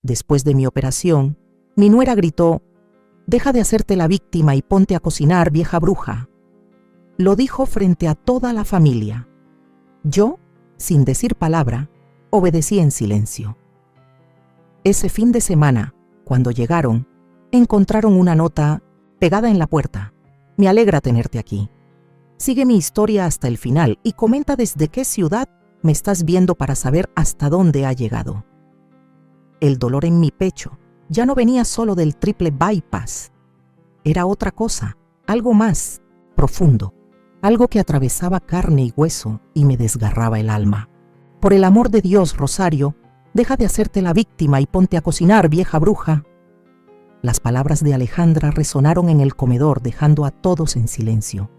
Después de mi operación, mi nuera gritó: «Deja de hacerte la víctima y ponte a cocinar, vieja bruja». Lo dijo frente a toda la familia. Yo, sin decir palabra, obedecí en silencio. Ese fin de semana, cuando llegaron, encontraron una nota pegada en la puerta. «Me alegra tenerte aquí. Sigue mi historia hasta el final y comenta desde qué ciudad me estás viendo para saber hasta dónde ha llegado». El dolor en mi pecho ya no venía solo del triple bypass. Era otra cosa, algo más profundo, algo que atravesaba carne y hueso y me desgarraba el alma. «Por el amor de Dios, Rosario, deja de hacerte la víctima y ponte a cocinar, vieja bruja». Las palabras de Alejandra resonaron en el comedor, dejando a todos en silencio.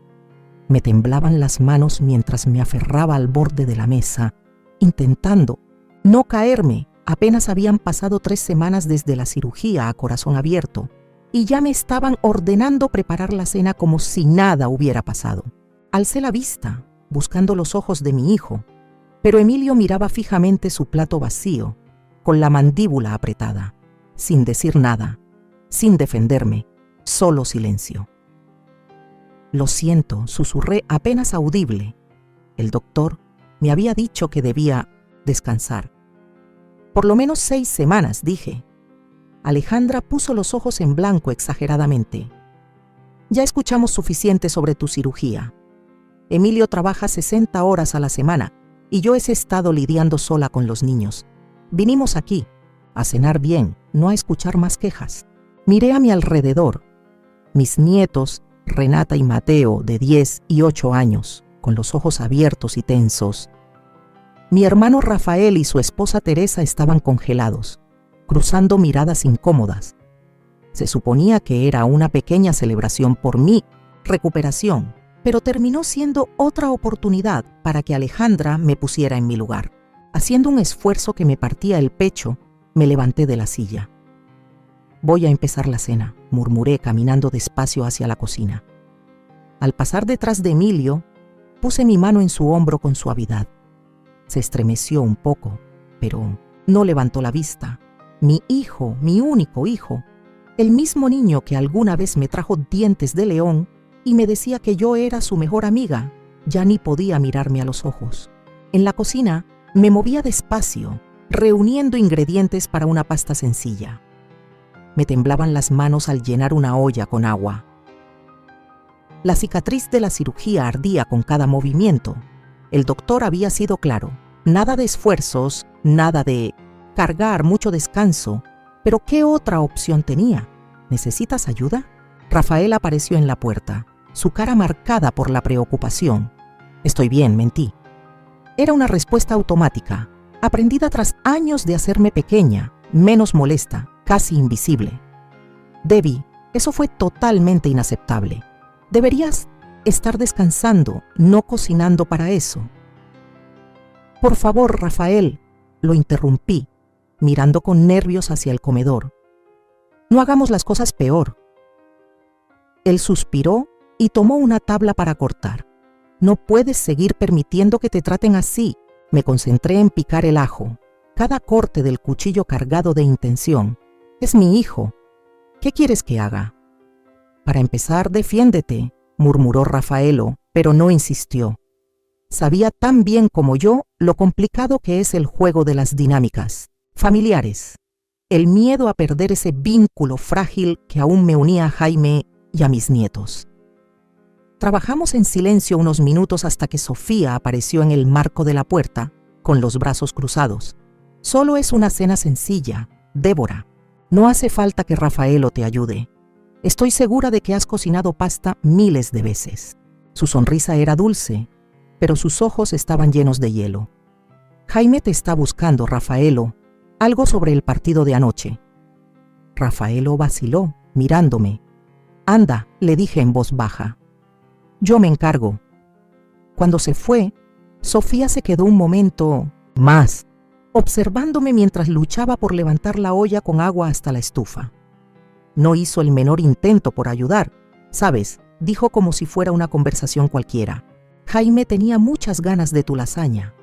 Me temblaban las manos mientras me aferraba al borde de la mesa, intentando no caerme. Apenas habían pasado 3 semanas desde la cirugía a corazón abierto y ya me estaban ordenando preparar la cena como si nada hubiera pasado. Alcé la vista, buscando los ojos de mi hijo, pero Emilio miraba fijamente su plato vacío, con la mandíbula apretada, sin decir nada, sin defenderme, solo silencio. «Lo siento», susurré apenas audible. El doctor me había dicho que debía descansar. «Por lo menos 6 semanas», dije. Alejandra puso los ojos en blanco exageradamente. «Ya escuchamos suficiente sobre tu cirugía. Emilio trabaja 60 horas a la semana y yo he estado lidiando sola con los niños. Vinimos aquí a cenar bien, no a escuchar más quejas». Miré a mi alrededor. Mis nietos, Renata y Mateo, de 10 y 8 años, con los ojos abiertos y tensos. Mi hermano Rafael y su esposa Teresa estaban congelados, cruzando miradas incómodas. Se suponía que era una pequeña celebración por mi recuperación, pero terminó siendo otra oportunidad para que Alejandra me pusiera en mi lugar. Haciendo un esfuerzo que me partía el pecho, me levanté de la silla. «Voy a empezar la cena», murmuré caminando despacio hacia la cocina. Al pasar detrás de Emilio, puse mi mano en su hombro con suavidad. Se estremeció un poco, pero no levantó la vista. Mi hijo, mi único hijo, el mismo niño que alguna vez me trajo dientes de león y me decía que yo era su mejor amiga, ya ni podía mirarme a los ojos. En la cocina me movía despacio, reuniendo ingredientes para una pasta sencilla. Me temblaban las manos al llenar una olla con agua. La cicatriz de la cirugía ardía con cada movimiento. El doctor había sido claro: nada de esfuerzos, nada de cargar, mucho descanso. Pero ¿qué otra opción tenía? ¿Necesitas ayuda? Rafael apareció en la puerta, su cara marcada por la preocupación. «Estoy bien», mentí. Era una respuesta automática, aprendida tras años de hacerme pequeña, menos molesta, casi invisible. «Debbie, eso fue totalmente inaceptable. Deberías estar descansando, no cocinando para eso». «Por favor, Rafael», lo interrumpí, mirando con nervios hacia el comedor. «No hagamos las cosas peor». Él suspiró y tomó una tabla para cortar. «No puedes seguir permitiendo que te traten así». Me concentré en picar el ajo, cada corte del cuchillo cargado de intención. «Es mi hijo. ¿Qué quieres que haga?» «Para empezar, defiéndete», murmuró Rafaelo, pero no insistió. Sabía tan bien como yo lo complicado que es el juego de las dinámicas familiares. El miedo a perder ese vínculo frágil que aún me unía a Jaime y a mis nietos. Trabajamos en silencio unos minutos hasta que Sofía apareció en el marco de la puerta, con los brazos cruzados. «Solo es una cena sencilla, Débora. No hace falta que Rafaelo te ayude. Estoy segura de que has cocinado pasta miles de veces». Su sonrisa era dulce, pero sus ojos estaban llenos de hielo. «Jaime te está buscando, Rafaelo. Algo sobre el partido de anoche». Rafaelo vaciló, mirándome. «Anda», le dije en voz baja. «Yo me encargo». Cuando se fue, Sofía se quedó un momento más, observándome mientras luchaba por levantar la olla con agua hasta la estufa. No hizo el menor intento por ayudar, ¿sabes?, dijo como si fuera una conversación cualquiera. «Jaime tenía muchas ganas de tu lasaña.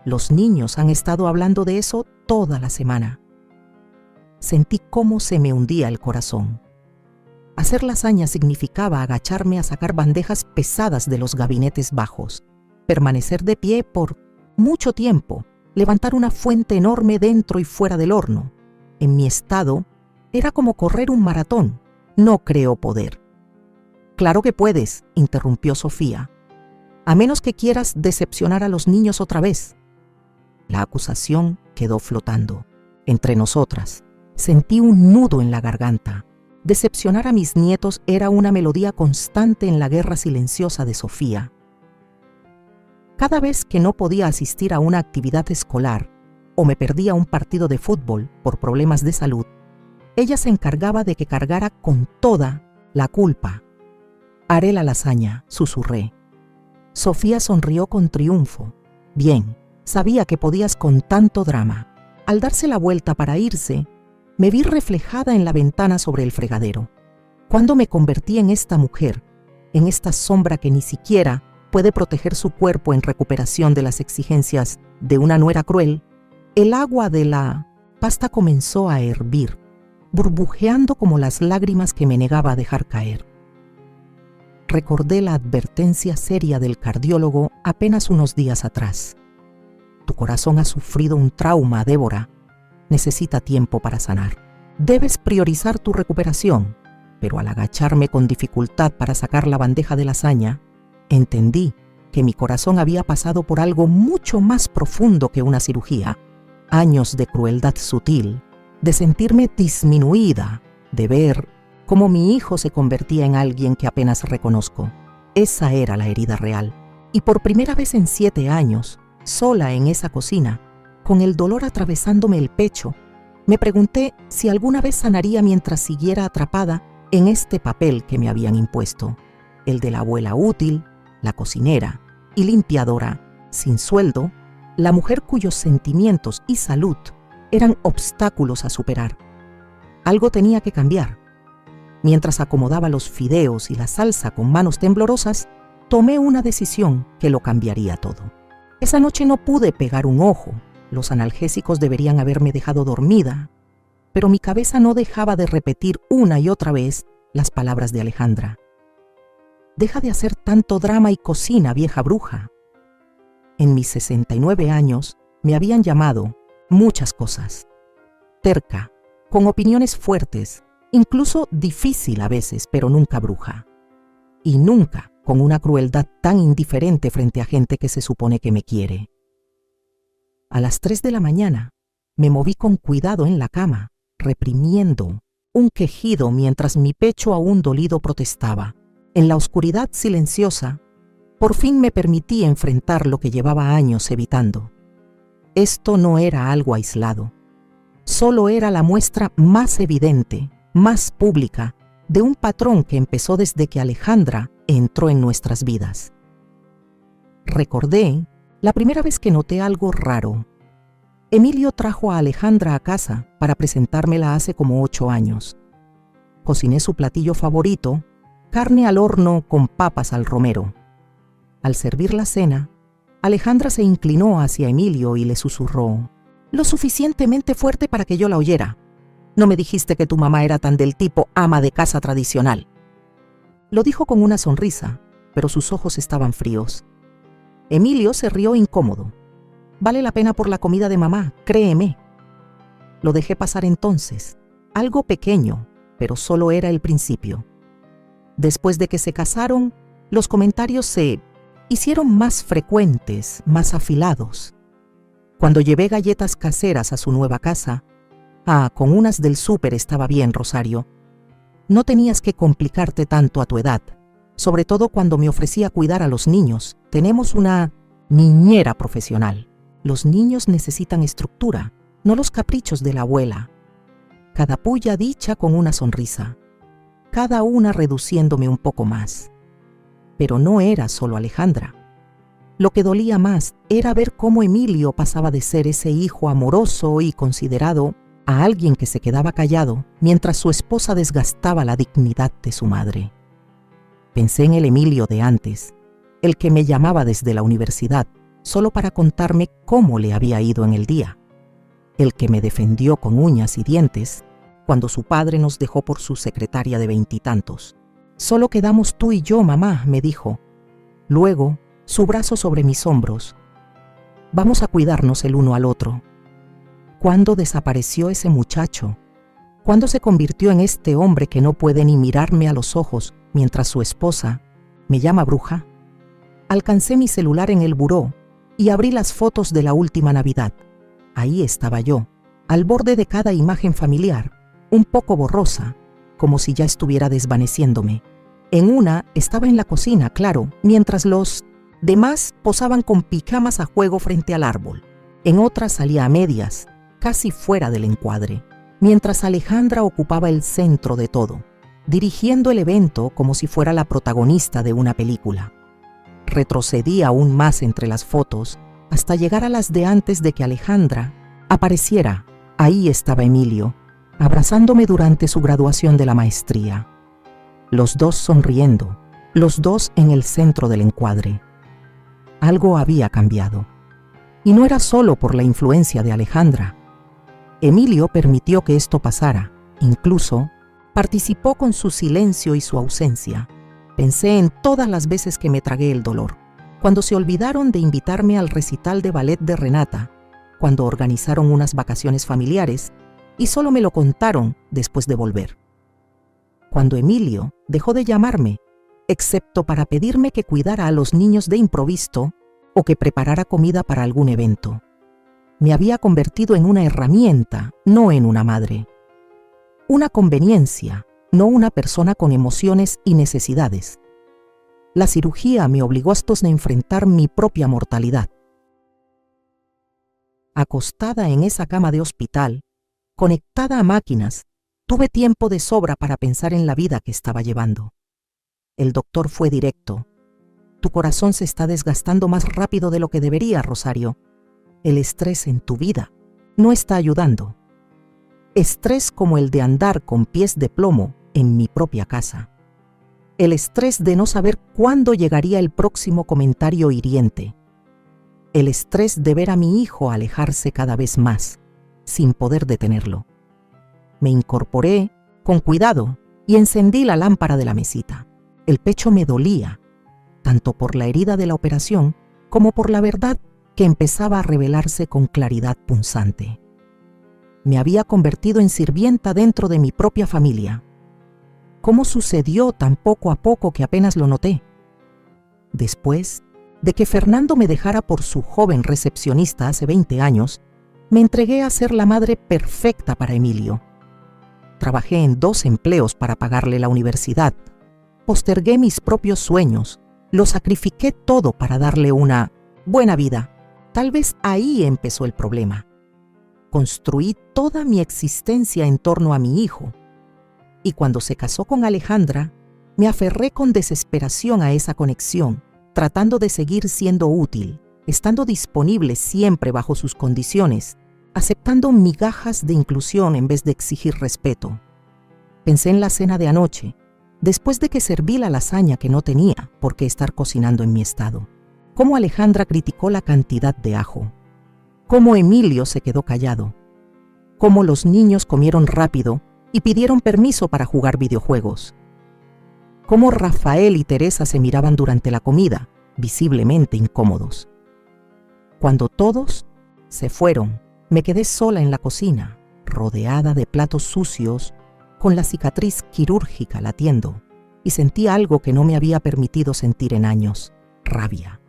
Los niños han estado hablando de eso toda la semana». sentí cómo se me hundía el corazón. Hacer lasaña significaba agacharme a sacar bandejas pesadas de los gabinetes bajos, permanecer de pie por mucho tiempo, levantar una fuente enorme dentro y fuera del horno. En mi estado, era como correr un maratón. No creo poder. Claro que puedes, interrumpió Sofía, a menos que quieras decepcionar a los niños otra vez. La acusación quedó flotando entre nosotras. Sentí un nudo en la garganta. Decepcionar a mis nietos era una melodía constante en la guerra silenciosa de Sofía. Cada vez que no podía asistir a una actividad escolar o me perdía un partido de fútbol por problemas de salud, ella se encargaba de que cargara con toda la culpa. Haré la lasaña, susurré. Sofía sonrió con triunfo. Bien, sabía que podías con tanto drama. Al darse la vuelta para irse, me vi reflejada en la ventana sobre el fregadero. Cuando me convertí en esta mujer, en esta sombra que ni siquiera puede proteger su cuerpo en recuperación de las exigencias de una nuera cruel, el agua de la pasta comenzó a hervir, burbujeando como las lágrimas que me negaba a dejar caer. Recordé la advertencia seria del cardiólogo apenas unos días atrás. Tu corazón ha sufrido un trauma, Débora. Necesita tiempo para sanar. Debes priorizar tu recuperación. Pero al agacharme con dificultad para sacar la bandeja de lasaña, entendí que mi corazón había pasado por algo mucho más profundo que una cirugía. Años de crueldad sutil, de sentirme disminuida, de ver cómo mi hijo se convertía en alguien que apenas reconozco. Esa era la herida real. Y por primera vez en 7 años, sola en esa cocina, con el dolor atravesándome el pecho, me pregunté si alguna vez sanaría mientras siguiera atrapada en este papel que me habían impuesto, el de la abuela útil, la cocinera y limpiadora, sin sueldo, la mujer cuyos sentimientos y salud eran obstáculos a superar. Algo tenía que cambiar. Mientras acomodaba los fideos y la salsa con manos temblorosas, tomé una decisión que lo cambiaría todo. Esa noche no pude pegar un ojo. Los analgésicos deberían haberme dejado dormida, pero mi cabeza no dejaba de repetir una y otra vez las palabras de Alejandra. Deja de hacer tanto drama y cocina, vieja bruja. En mis 69 años me habían llamado muchas cosas. Terca, con opiniones fuertes, incluso difícil a veces, pero nunca bruja. Y nunca con una crueldad tan indiferente frente a gente que se supone que me quiere. A las 3 de la mañana me moví con cuidado en la cama, reprimiendo un quejido mientras mi pecho aún dolido protestaba. En la oscuridad silenciosa, por fin me permití enfrentar lo que llevaba años evitando. Esto no era algo aislado. Solo era la muestra más evidente, más pública, de un patrón que empezó desde que Alejandra entró en nuestras vidas. Recordé la primera vez que noté algo raro. Emilio trajo a Alejandra a casa para presentármela hace como 8 años. Cociné su platillo favorito, carne al horno con papas al romero. Al servir la cena, Alejandra se inclinó hacia Emilio y le susurró, lo suficientemente fuerte para que yo la oyera. No me dijiste que tu mamá era tan del tipo ama de casa tradicional. Lo dijo con una sonrisa, pero sus ojos estaban fríos. Emilio se rió incómodo. Vale la pena por la comida de mamá, créeme. Lo dejé pasar entonces. Algo pequeño, pero solo era el principio. Después de que se casaron, los comentarios se hicieron más frecuentes, más afilados. Cuando llevé galletas caseras a su nueva casa, con unas del súper estaba bien, Rosario. No tenías que complicarte tanto a tu edad, sobre todo cuando me ofrecía cuidar a los niños. Tenemos una niñera profesional. Los niños necesitan estructura, no los caprichos de la abuela. Cada puya dicha con una sonrisa, cada una reduciéndome un poco más. Pero no era solo Alejandra. Lo que dolía más era ver cómo Emilio pasaba de ser ese hijo amoroso y considerado a alguien que se quedaba callado mientras su esposa desgastaba la dignidad de su madre. Pensé en el Emilio de antes, el que me llamaba desde la universidad solo para contarme cómo le había ido en el día, el que me defendió con uñas y dientes cuando su padre nos dejó por su secretaria de 20 y tantos. «Solo quedamos tú y yo, mamá», me dijo. Luego, su brazo sobre mis hombros. «Vamos a cuidarnos el uno al otro». ¿Cuándo desapareció ese muchacho? ¿Cuándo se convirtió en este hombre que no puede ni mirarme a los ojos mientras su esposa me llama bruja? Alcancé mi celular en el buró y abrí las fotos de la última Navidad. Ahí estaba yo, al borde de cada imagen familiar, un poco borrosa, como si ya estuviera desvaneciéndome. En una estaba en la cocina, claro, mientras los demás posaban con pijamas a juego frente al árbol. En otra salía a medias, casi fuera del encuadre, mientras Alejandra ocupaba el centro de todo, dirigiendo el evento como si fuera la protagonista de una película. Retrocedí aún más entre las fotos hasta llegar a las de antes de que Alejandra apareciera. Ahí estaba Emilio, abrazándome durante su graduación de la maestría. Los dos sonriendo, los dos en el centro del encuadre. Algo había cambiado. Y no era solo por la influencia de Alejandra. Emilio permitió que esto pasara, incluso participó con su silencio y su ausencia. Pensé en todas las veces que me tragué el dolor, cuando se olvidaron de invitarme al recital de ballet de Renata, cuando organizaron unas vacaciones familiares y solo me lo contaron después de volver. Cuando Emilio dejó de llamarme, excepto para pedirme que cuidara a los niños de improviso o que preparara comida para algún evento. Me había convertido en una herramienta, no en una madre. Una conveniencia, no una persona con emociones y necesidades. La cirugía me obligó a enfrentar mi propia mortalidad. Acostada en esa cama de hospital, conectada a máquinas, tuve tiempo de sobra para pensar en la vida que estaba llevando. El doctor fue directo. Tu corazón se está desgastando más rápido de lo que debería, Rosario. El estrés en tu vida no está ayudando. Estrés como el de andar con pies de plomo en mi propia casa. El estrés de no saber cuándo llegaría el próximo comentario hiriente. El estrés de ver a mi hijo alejarse cada vez más, sin poder detenerlo. Me incorporé con cuidado y encendí la lámpara de la mesita. El pecho me dolía, tanto por la herida de la operación como por la verdad que empezaba a revelarse con claridad punzante. Me había convertido en sirvienta dentro de mi propia familia. ¿Cómo sucedió tan poco a poco que apenas lo noté? Después de que Fernando me dejara por su joven recepcionista hace 20 años, me entregué a ser la madre perfecta para Emilio. Trabajé en 2 empleos para pagarle la universidad. Postergué mis propios sueños. Lo sacrifiqué todo para darle una buena vida. Tal vez ahí empezó el problema. Construí toda mi existencia en torno a mi hijo. Y cuando se casó con Alejandra, me aferré con desesperación a esa conexión, tratando de seguir siendo útil, estando disponible siempre bajo sus condiciones, aceptando migajas de inclusión en vez de exigir respeto. Pensé en la cena de anoche, después de que serví la lasaña que no tenía por qué estar cocinando en mi estado. Cómo Alejandra criticó la cantidad de ajo. Cómo Emilio se quedó callado. Cómo los niños comieron rápido y pidieron permiso para jugar videojuegos. Cómo Rafael y Teresa se miraban durante la comida, visiblemente incómodos. Cuando todos se fueron, me quedé sola en la cocina, rodeada de platos sucios, con la cicatriz quirúrgica latiendo, y sentí algo que no me había permitido sentir en años: rabia.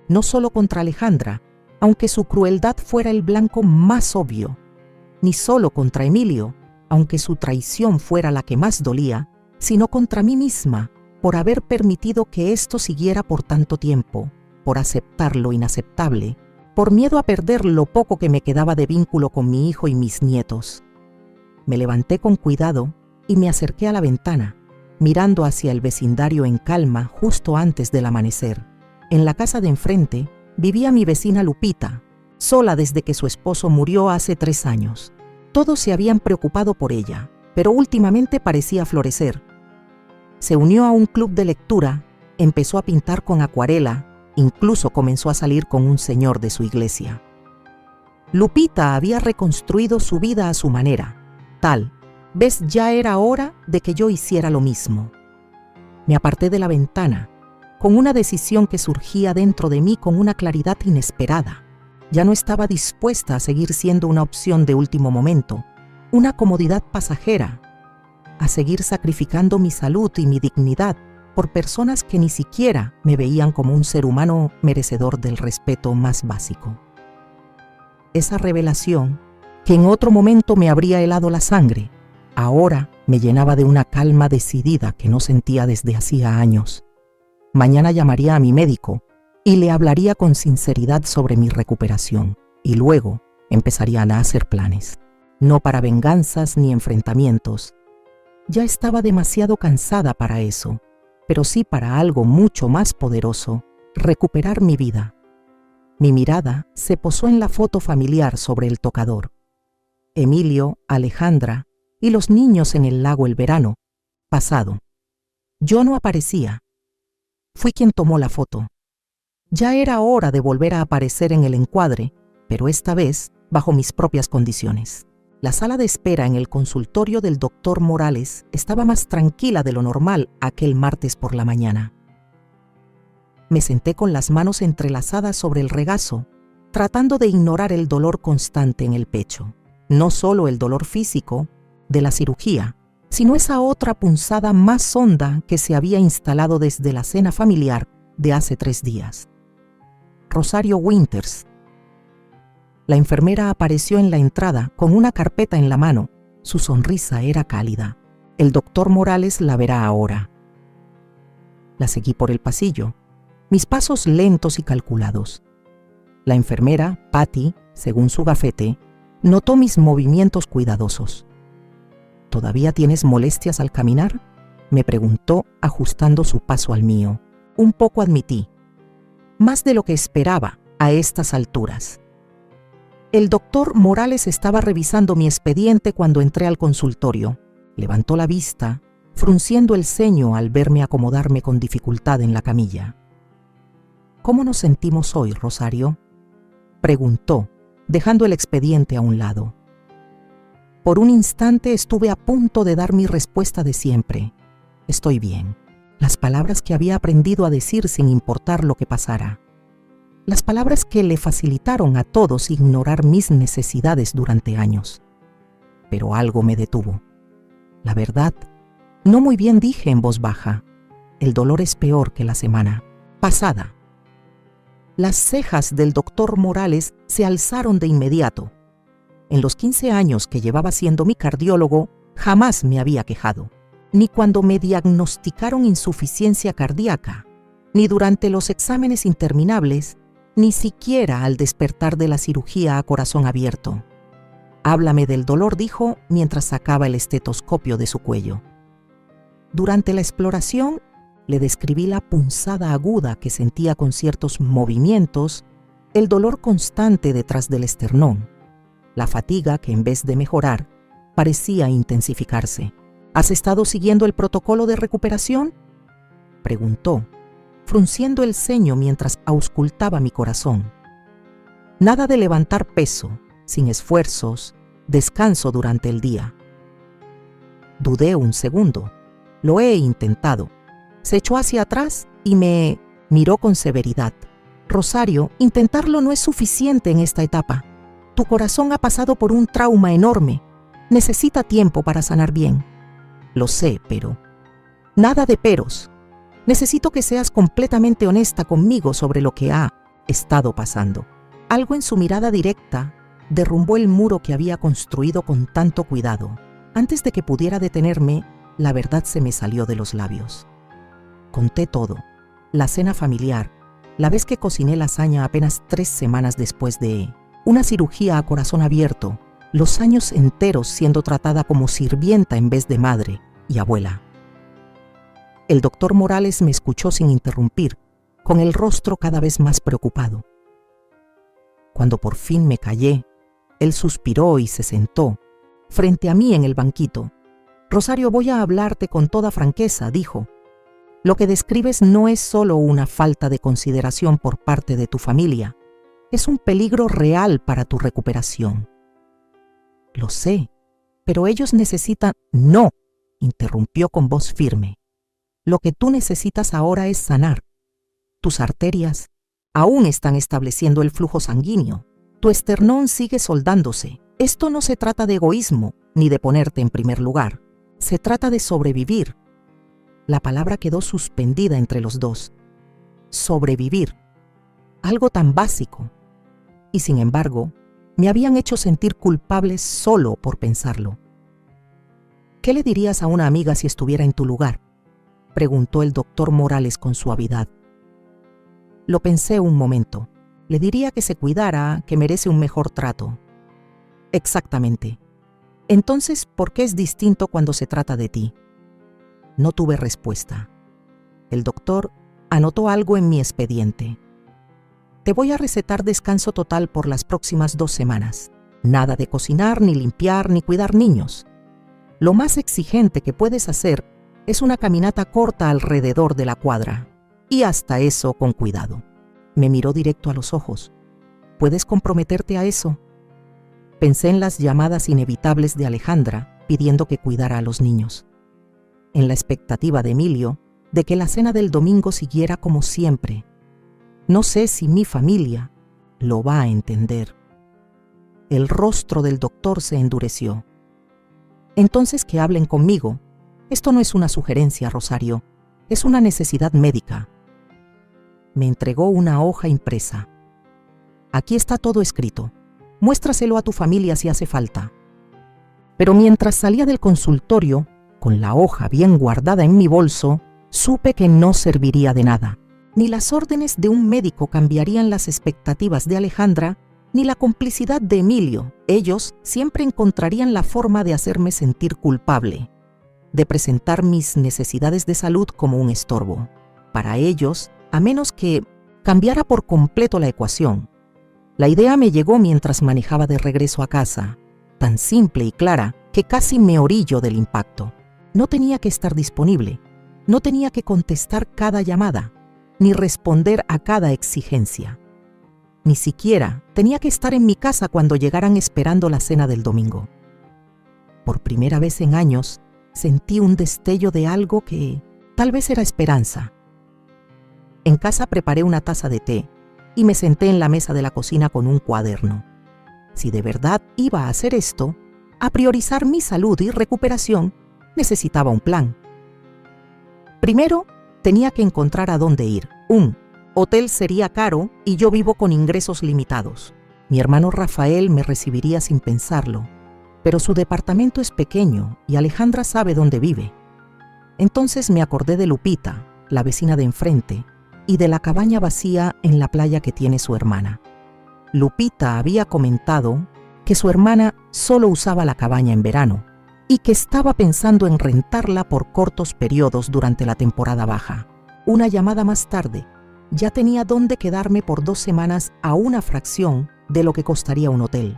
No solo contra Alejandra, aunque su crueldad fuera el blanco más obvio, ni solo contra Emilio, aunque su traición fuera la que más dolía, sino contra mí misma, por haber permitido que esto siguiera por tanto tiempo, por aceptar lo inaceptable, por miedo a perder lo poco que me quedaba de vínculo con mi hijo y mis nietos. Me levanté con cuidado y me acerqué a la ventana, mirando hacia el vecindario en calma justo antes del amanecer. En la casa de enfrente vivía mi vecina Lupita, sola desde que su esposo murió hace 3 años. Todos se habían preocupado por ella, pero últimamente parecía florecer. Se unió a un club de lectura, empezó a pintar con acuarela, incluso comenzó a salir con un señor de su iglesia. Lupita había reconstruido su vida a su manera, tal Ves, ya era hora de que yo hiciera lo mismo. Me aparté de la ventana, con una decisión que surgía dentro de mí con una claridad inesperada. Ya no estaba dispuesta a seguir siendo una opción de último momento, una comodidad pasajera, a seguir sacrificando mi salud y mi dignidad por personas que ni siquiera me veían como un ser humano merecedor del respeto más básico. Esa revelación, que en otro momento me habría helado la sangre, ahora me llenaba de una calma decidida que no sentía desde hacía años. Mañana llamaría a mi médico y le hablaría con sinceridad sobre mi recuperación, y luego empezarían a hacer planes, no para venganzas ni enfrentamientos. Ya estaba demasiado cansada para eso, pero sí para algo mucho más poderoso: recuperar mi vida. Mi mirada se posó en la foto familiar sobre el tocador. Emilio, Alejandra y los niños en el lago el verano pasado. Yo no aparecía. Fui quien tomó la foto. Ya era hora de volver a aparecer en el encuadre, pero esta vez bajo mis propias condiciones. La sala de espera en el consultorio del doctor Morales estaba más tranquila de lo normal aquel martes por la mañana. Me senté con las manos entrelazadas sobre el regazo, tratando de ignorar el dolor constante en el pecho. No solo el dolor físico de la cirugía, sino esa otra punzada más honda que se había instalado desde la cena familiar de hace 3 días. Rosario Winters. La enfermera apareció en la entrada con una carpeta en la mano. Su sonrisa era cálida. El doctor Morales la verá ahora. La seguí por el pasillo, mis pasos lentos y calculados. La enfermera, Patty, según su gafete, notó mis movimientos cuidadosos. ¿Todavía tienes molestias al caminar?, me preguntó, ajustando su paso al mío. Un poco, admití. Más de lo que esperaba a estas alturas. El doctor Morales estaba revisando mi expediente cuando entré al consultorio. Levantó la vista, frunciendo el ceño al verme acomodarme con dificultad en la camilla. ¿Cómo nos sentimos hoy, Rosario?, preguntó, dejando el expediente a un lado. Por un instante estuve a punto de dar mi respuesta de siempre. Estoy bien. Las palabras que había aprendido a decir sin importar lo que pasara. Las palabras que le facilitaron a todos ignorar mis necesidades durante años. Pero algo me detuvo. La verdad, no muy bien dije en voz baja. El dolor es peor que la semana pasada. Las cejas del doctor Morales se alzaron de inmediato. En los 15 años que llevaba siendo mi cardiólogo, jamás me había quejado. Ni cuando me diagnosticaron insuficiencia cardíaca, ni durante los exámenes interminables, ni siquiera al despertar de la cirugía a corazón abierto. Háblame del dolor, dijo mientras sacaba el estetoscopio de su cuello. Durante la exploración, le describí la punzada aguda que sentía con ciertos movimientos, el dolor constante detrás del esternón, la fatiga que en vez de mejorar, parecía intensificarse. ¿Has estado siguiendo el protocolo de recuperación?, preguntó, frunciendo el ceño mientras auscultaba mi corazón. Nada de levantar peso, sin esfuerzos, descanso durante el día. Dudé un segundo. Lo he intentado. Se echó hacia atrás y me miró con severidad. Rosario, intentarlo no es suficiente en esta etapa. Tu corazón ha pasado por un trauma enorme. Necesita tiempo para sanar bien. Lo sé, pero... Nada de peros. Necesito que seas completamente honesta conmigo sobre lo que ha estado pasando. Algo en su mirada directa derrumbó el muro que había construido con tanto cuidado. Antes de que pudiera detenerme, la verdad se me salió de los labios. Conté todo. La cena familiar, la vez que cociné lasaña apenas 3 semanas después de una cirugía a corazón abierto, los años enteros siendo tratada como sirvienta en vez de madre y abuela. El doctor Morales me escuchó sin interrumpir, con el rostro cada vez más preocupado. Cuando por fin me callé, él suspiró y se sentó frente a mí en el banquito. Rosario, voy a hablarte con toda franqueza, dijo. Lo que describes no es solo una falta de consideración por parte de tu familia, es un peligro real para tu recuperación. Lo sé, Pero ellos necesitan... No, interrumpió con voz firme. Lo que tú necesitas ahora es sanar. Tus arterias aún están estableciendo el flujo sanguíneo. Tu esternón sigue soldándose. Esto no se trata de egoísmo ni de ponerte en primer lugar. Se trata de sobrevivir. La palabra quedó suspendida entre los dos. Sobrevivir. Algo tan básico. Y sin embargo, me habían hecho sentir culpable solo por pensarlo. ¿Qué le dirías a una amiga si estuviera en tu lugar?, preguntó el doctor Morales con suavidad. Lo pensé un momento. Le diría que se cuidara, que merece un mejor trato. Exactamente. Entonces, ¿por qué es distinto cuando se trata de ti? No tuve respuesta. El doctor anotó algo en mi expediente. Te voy a recetar descanso total por las próximas 2 semanas. Nada de cocinar, ni limpiar, ni cuidar niños. Lo más exigente que puedes hacer es una caminata corta alrededor de la cuadra. Y hasta eso con cuidado. Me miró directo a los ojos. ¿Puedes comprometerte a eso? Pensé en las llamadas inevitables de Alejandra pidiendo que cuidara a los niños. En la expectativa de Emilio de que la cena del domingo siguiera como siempre. No sé si mi familia lo va a entender. El rostro del doctor se endureció. Entonces que hablen conmigo. Esto no es una sugerencia, Rosario. Es una necesidad médica. Me entregó una hoja impresa. Aquí está todo escrito. Muéstraselo a tu familia si hace falta. Pero mientras salía del consultorio, con la hoja bien guardada en mi bolso, supe que no serviría de nada. Ni las órdenes de un médico cambiarían las expectativas de Alejandra, ni la complicidad de Emilio. Ellos siempre encontrarían la forma de hacerme sentir culpable, de presentar mis necesidades de salud como un estorbo. Para ellos, a menos que cambiara por completo la ecuación. La idea me llegó mientras manejaba de regreso a casa, tan simple y clara que casi me orillo del impacto. No tenía que estar disponible, no tenía que contestar cada llamada, ni responder a cada exigencia. Ni siquiera tenía que estar en mi casa cuando llegaran esperando la cena del domingo. Por primera vez en años, sentí un destello de algo que tal vez era esperanza. En casa preparé una taza de té y me senté en la mesa de la cocina con un cuaderno. Si de verdad iba a hacer esto, a priorizar mi salud y recuperación, necesitaba un plan. Primero, tenía que encontrar a dónde ir. Un hotel sería caro y yo vivo con ingresos limitados. Mi hermano Rafael me recibiría sin pensarlo, pero su departamento es pequeño y Alejandra sabe dónde vive. Entonces me acordé de Lupita, la vecina de enfrente, y de la cabaña vacía en la playa que tiene su hermana. Lupita había comentado que su hermana solo usaba la cabaña en verano y que estaba pensando en rentarla por cortos periodos durante la temporada baja. Una llamada más tarde, ya tenía dónde quedarme por 2 semanas a una fracción de lo que costaría un hotel.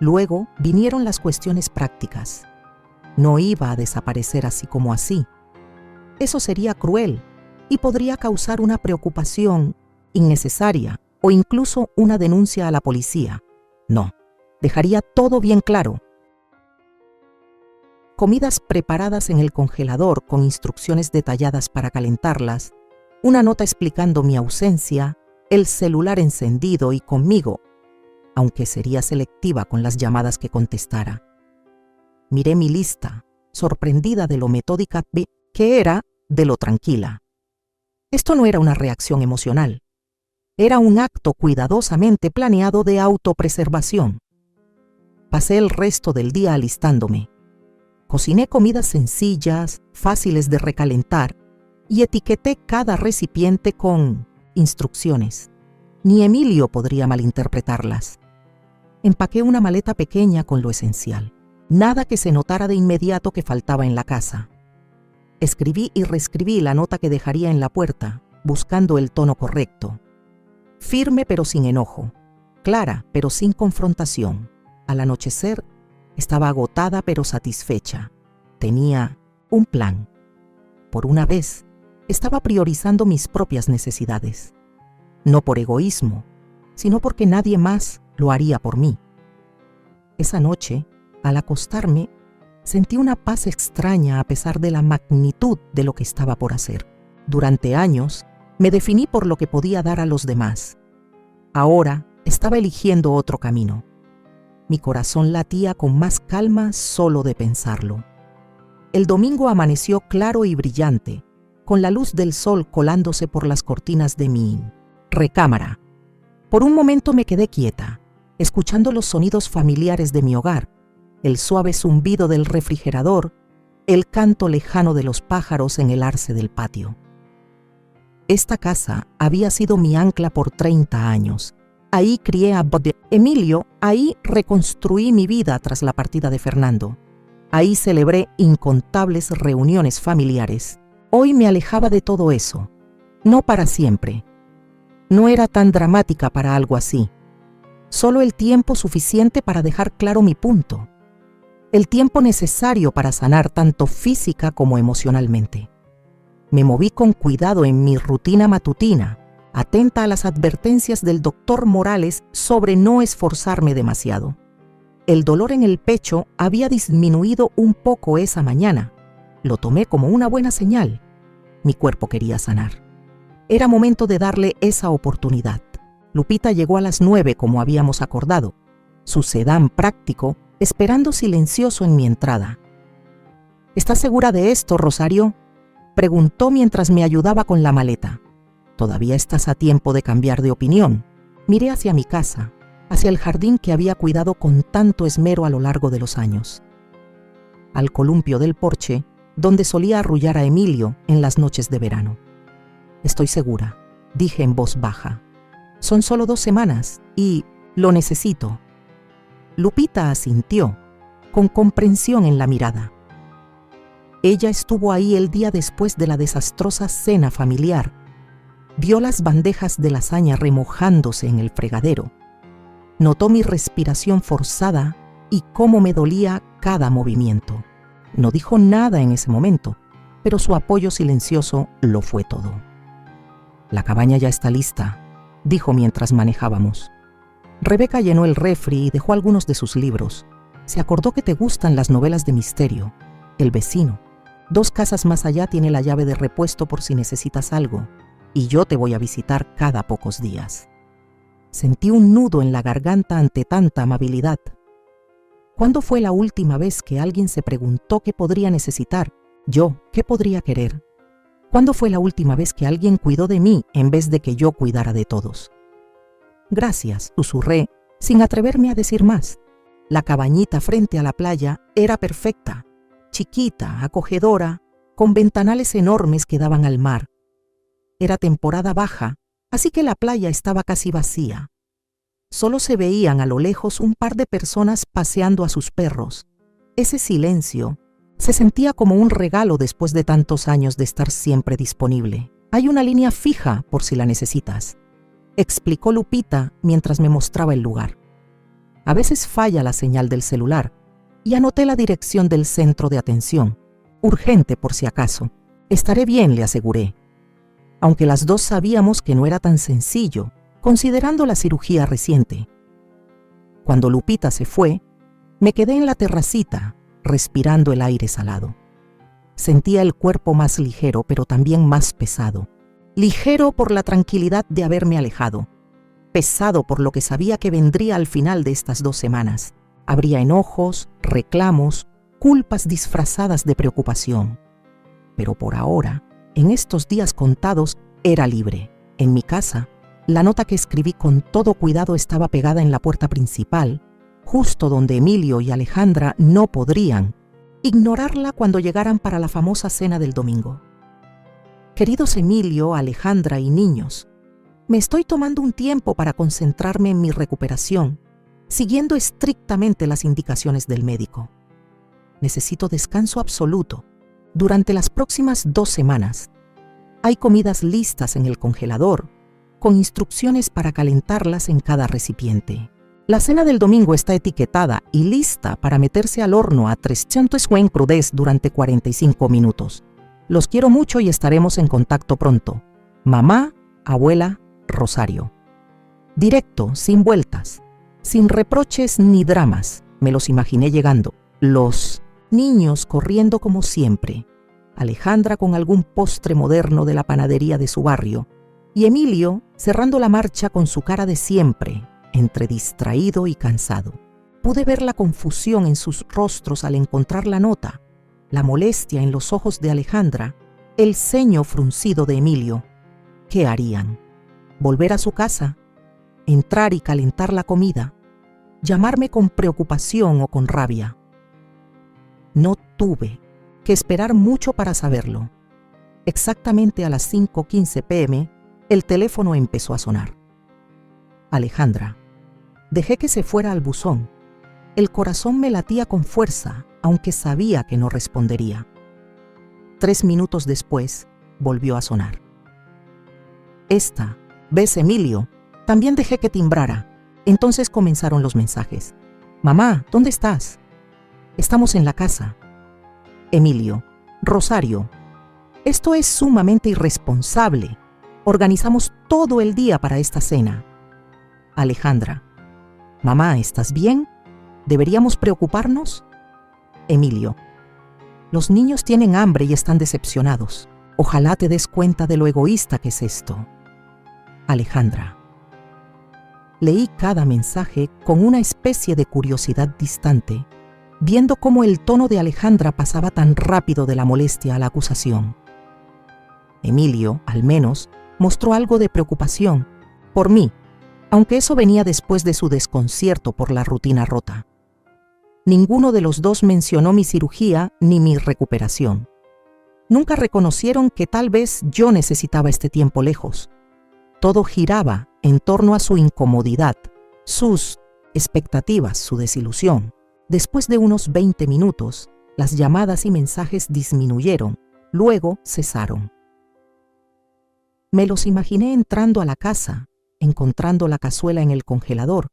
Luego vinieron las cuestiones prácticas. No iba a desaparecer así como así. Eso sería cruel y podría causar una preocupación innecesaria o incluso una denuncia a la policía. No, dejaría todo bien claro. Comidas preparadas en el congelador con instrucciones detalladas para calentarlas, una nota explicando mi ausencia, el celular encendido y conmigo, aunque sería selectiva con las llamadas que contestara. Miré mi lista, sorprendida de lo metódica que era, de lo tranquila. Esto no era una reacción emocional. Era un acto cuidadosamente planeado de autopreservación. Pasé el resto del día alistándome. Cociné comidas sencillas, fáciles de recalentar, y etiqueté cada recipiente con instrucciones. Ni Emilio podría malinterpretarlas. Empaqué una maleta pequeña con lo esencial. Nada que se notara de inmediato que faltaba en la casa. Escribí y reescribí la nota que dejaría en la puerta, buscando el tono correcto. Firme pero sin enojo, clara pero sin confrontación. Al anochecer, estaba agotada pero satisfecha. Tenía un plan. Por una vez, estaba priorizando mis propias necesidades. No por egoísmo, sino porque nadie más lo haría por mí. Esa noche, Al acostarme, sentí una paz extraña a pesar de la magnitud de lo que estaba por hacer. Durante años, me definí por lo que podía dar a los demás. Ahora estaba eligiendo otro camino. Mi corazón latía con más calma solo de pensarlo. El domingo amaneció claro y brillante, con la luz del sol colándose por las cortinas de mi recámara. Por un momento me quedé quieta, escuchando los sonidos familiares de mi hogar, el suave zumbido del refrigerador, el canto lejano de los pájaros en el arce del patio. Esta casa había sido mi ancla por 30 años. Ahí crié a Emilio, ahí reconstruí mi vida tras la partida de Fernando. Ahí celebré incontables reuniones familiares. Hoy me alejaba de todo eso, no para siempre. No era tan dramática para algo así. Solo el tiempo suficiente para dejar claro mi punto. El tiempo necesario para sanar tanto física como emocionalmente. Me moví con cuidado en mi rutina matutina, atenta a las advertencias del doctor Morales sobre no esforzarme demasiado. El dolor en el pecho había disminuido un poco esa mañana. Lo tomé como una buena señal. Mi cuerpo quería sanar. Era momento de darle esa oportunidad. Lupita llegó a las 9 como habíamos acordado, su sedán práctico esperando silencioso en mi entrada. ¿Estás segura de esto, Rosario?, preguntó mientras me ayudaba con la maleta. Todavía estás a tiempo de cambiar de opinión. Miré hacia mi casa, hacia el jardín que había cuidado con tanto esmero a lo largo de los años. Al columpio del porche, donde solía arrullar a Emilio en las noches de verano. Estoy segura, dije en voz baja. Son solo 2 semanas y lo necesito. Lupita asintió, con comprensión en la mirada. Ella estuvo ahí el día después de la desastrosa cena familiar. Vio las bandejas de lasaña remojándose en el fregadero. Notó mi respiración forzada y cómo me dolía cada movimiento. No dijo nada en ese momento, pero su apoyo silencioso lo fue todo. La cabaña ya está lista, dijo mientras manejábamos. Rebeca llenó el refri y dejó algunos de sus libros. Se acordó que te gustan las novelas de misterio. El vecino. 2 casas más allá tiene la llave de repuesto por si necesitas algo. Y yo te voy a visitar cada pocos días. Sentí un nudo en la garganta ante tanta amabilidad. ¿Cuándo fue la última vez que alguien se preguntó qué podría necesitar? Yo, ¿qué podría querer? ¿Cuándo fue la última vez que alguien cuidó de mí en vez de que yo cuidara de todos? Gracias, susurré, sin atreverme a decir más. La cabañita frente a la playa era perfecta, chiquita, acogedora, con ventanales enormes que daban al mar. Era temporada baja, así que la playa estaba casi vacía. Solo se veían a lo lejos un par de personas paseando a sus perros. Ese silencio se sentía como un regalo después de tantos años de estar siempre disponible. Hay una línea fija por si la necesitas, explicó Lupita mientras me mostraba el lugar. A veces falla la señal del celular y anoté la dirección del centro de atención. Urgente por si acaso. Estaré bien, le aseguré. Aunque las 2 sabíamos que no era tan sencillo, considerando la cirugía reciente. Cuando Lupita se fue, me quedé en la terracita, respirando el aire salado. Sentía el cuerpo más ligero, pero también más pesado. Ligero por la tranquilidad de haberme alejado. Pesado por lo que sabía que vendría al final de estas 2 semanas. Habría enojos, reclamos, culpas disfrazadas de preocupación. Pero por ahora, en estos días contados, era libre. En mi casa, la nota que escribí con todo cuidado estaba pegada en la puerta principal, justo donde Emilio y Alejandra no podrían ignorarla cuando llegaran para la famosa cena del domingo. Queridos Emilio, Alejandra y niños, me estoy tomando un tiempo para concentrarme en mi recuperación, siguiendo estrictamente las indicaciones del médico. Necesito descanso absoluto durante las próximas 2 semanas. Hay comidas listas en el congelador, con instrucciones para calentarlas en cada recipiente. La cena del domingo está etiquetada y lista para meterse al horno a 350 crudes durante 45 minutos. Los quiero mucho y estaremos en contacto pronto. Mamá, abuela, Rosario. Directo, sin vueltas, sin reproches ni dramas. Me los imaginé llegando, los niños corriendo como siempre, Alejandra con algún postre moderno de la panadería de su barrio, y Emilio cerrando la marcha con su cara de siempre, entre distraído y cansado. Pude ver la confusión en sus rostros al encontrar la nota, la molestia en los ojos de Alejandra, el ceño fruncido de Emilio. ¿Qué harían? ¿Volver a su casa? ¿Entrar y calentar la comida? ¿Llamarme con preocupación o con rabia? No tuve que esperar mucho para saberlo. Exactamente a las 5:15 p.m., el teléfono empezó a sonar. Alejandra. Dejé que se fuera al buzón. El corazón me latía con fuerza, aunque sabía que no respondería. 3 minutos después, volvió a sonar. ¿Ves, Emilio? También dejé que timbrara. Entonces comenzaron los mensajes. Mamá, ¿dónde estás? Estamos en la casa. Emilio. Rosario. Esto es sumamente irresponsable. Organizamos todo el día para esta cena. Alejandra. Mamá, ¿estás bien? ¿Deberíamos preocuparnos? Emilio. Los niños tienen hambre y están decepcionados. Ojalá te des cuenta de lo egoísta que es esto. Alejandra. Leí cada mensaje con una especie de curiosidad distante, viendo cómo el tono de Alejandra pasaba tan rápido de la molestia a la acusación. Emilio, al menos, mostró algo de preocupación por mí, aunque eso venía después de su desconcierto por la rutina rota. Ninguno de los dos mencionó mi cirugía ni mi recuperación. Nunca reconocieron que tal vez yo necesitaba este tiempo lejos. Todo giraba en torno a su incomodidad, sus expectativas, su desilusión. Después de unos 20 minutos, las llamadas y mensajes disminuyeron, luego cesaron. Me los imaginé entrando a la casa, encontrando la cazuela en el congelador,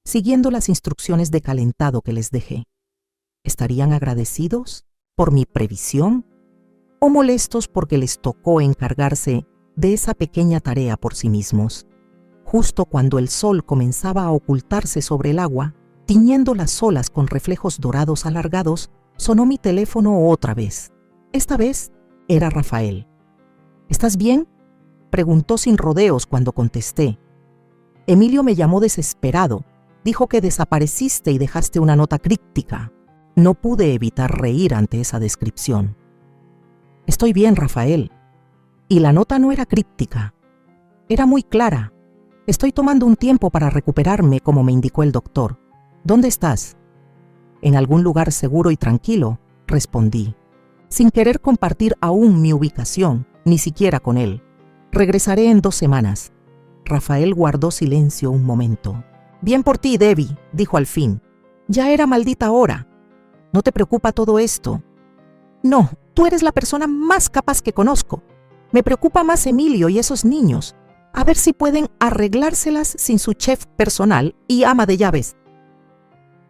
siguiendo las instrucciones de calentado que les dejé. ¿Estarían agradecidos por mi previsión o molestos porque les tocó encargarse de esa pequeña tarea por sí mismos? Justo cuando el sol comenzaba a ocultarse sobre el agua, tiñendo las olas con reflejos dorados alargados, sonó mi teléfono otra vez. Esta vez era Rafael. ¿Estás bien?, preguntó sin rodeos cuando contesté. Emilio me llamó desesperado. Dijo que desapareciste y dejaste una nota críptica. No pude evitar reír ante esa descripción. Estoy bien, Rafael. Y la nota no era críptica. Era muy clara. Estoy tomando un tiempo para recuperarme, como me indicó el doctor. ¿Dónde estás? En algún lugar seguro y tranquilo, respondí, sin querer compartir aún mi ubicación, ni siquiera con él. Regresaré en 2 semanas. Rafael guardó silencio un momento. Bien por ti, Debbie, dijo al fin. Ya era maldita hora. ¿No te preocupa todo esto? No, tú eres la persona más capaz que conozco. Me preocupa más Emilio y esos niños. A ver si pueden arreglárselas sin su chef personal y ama de llaves.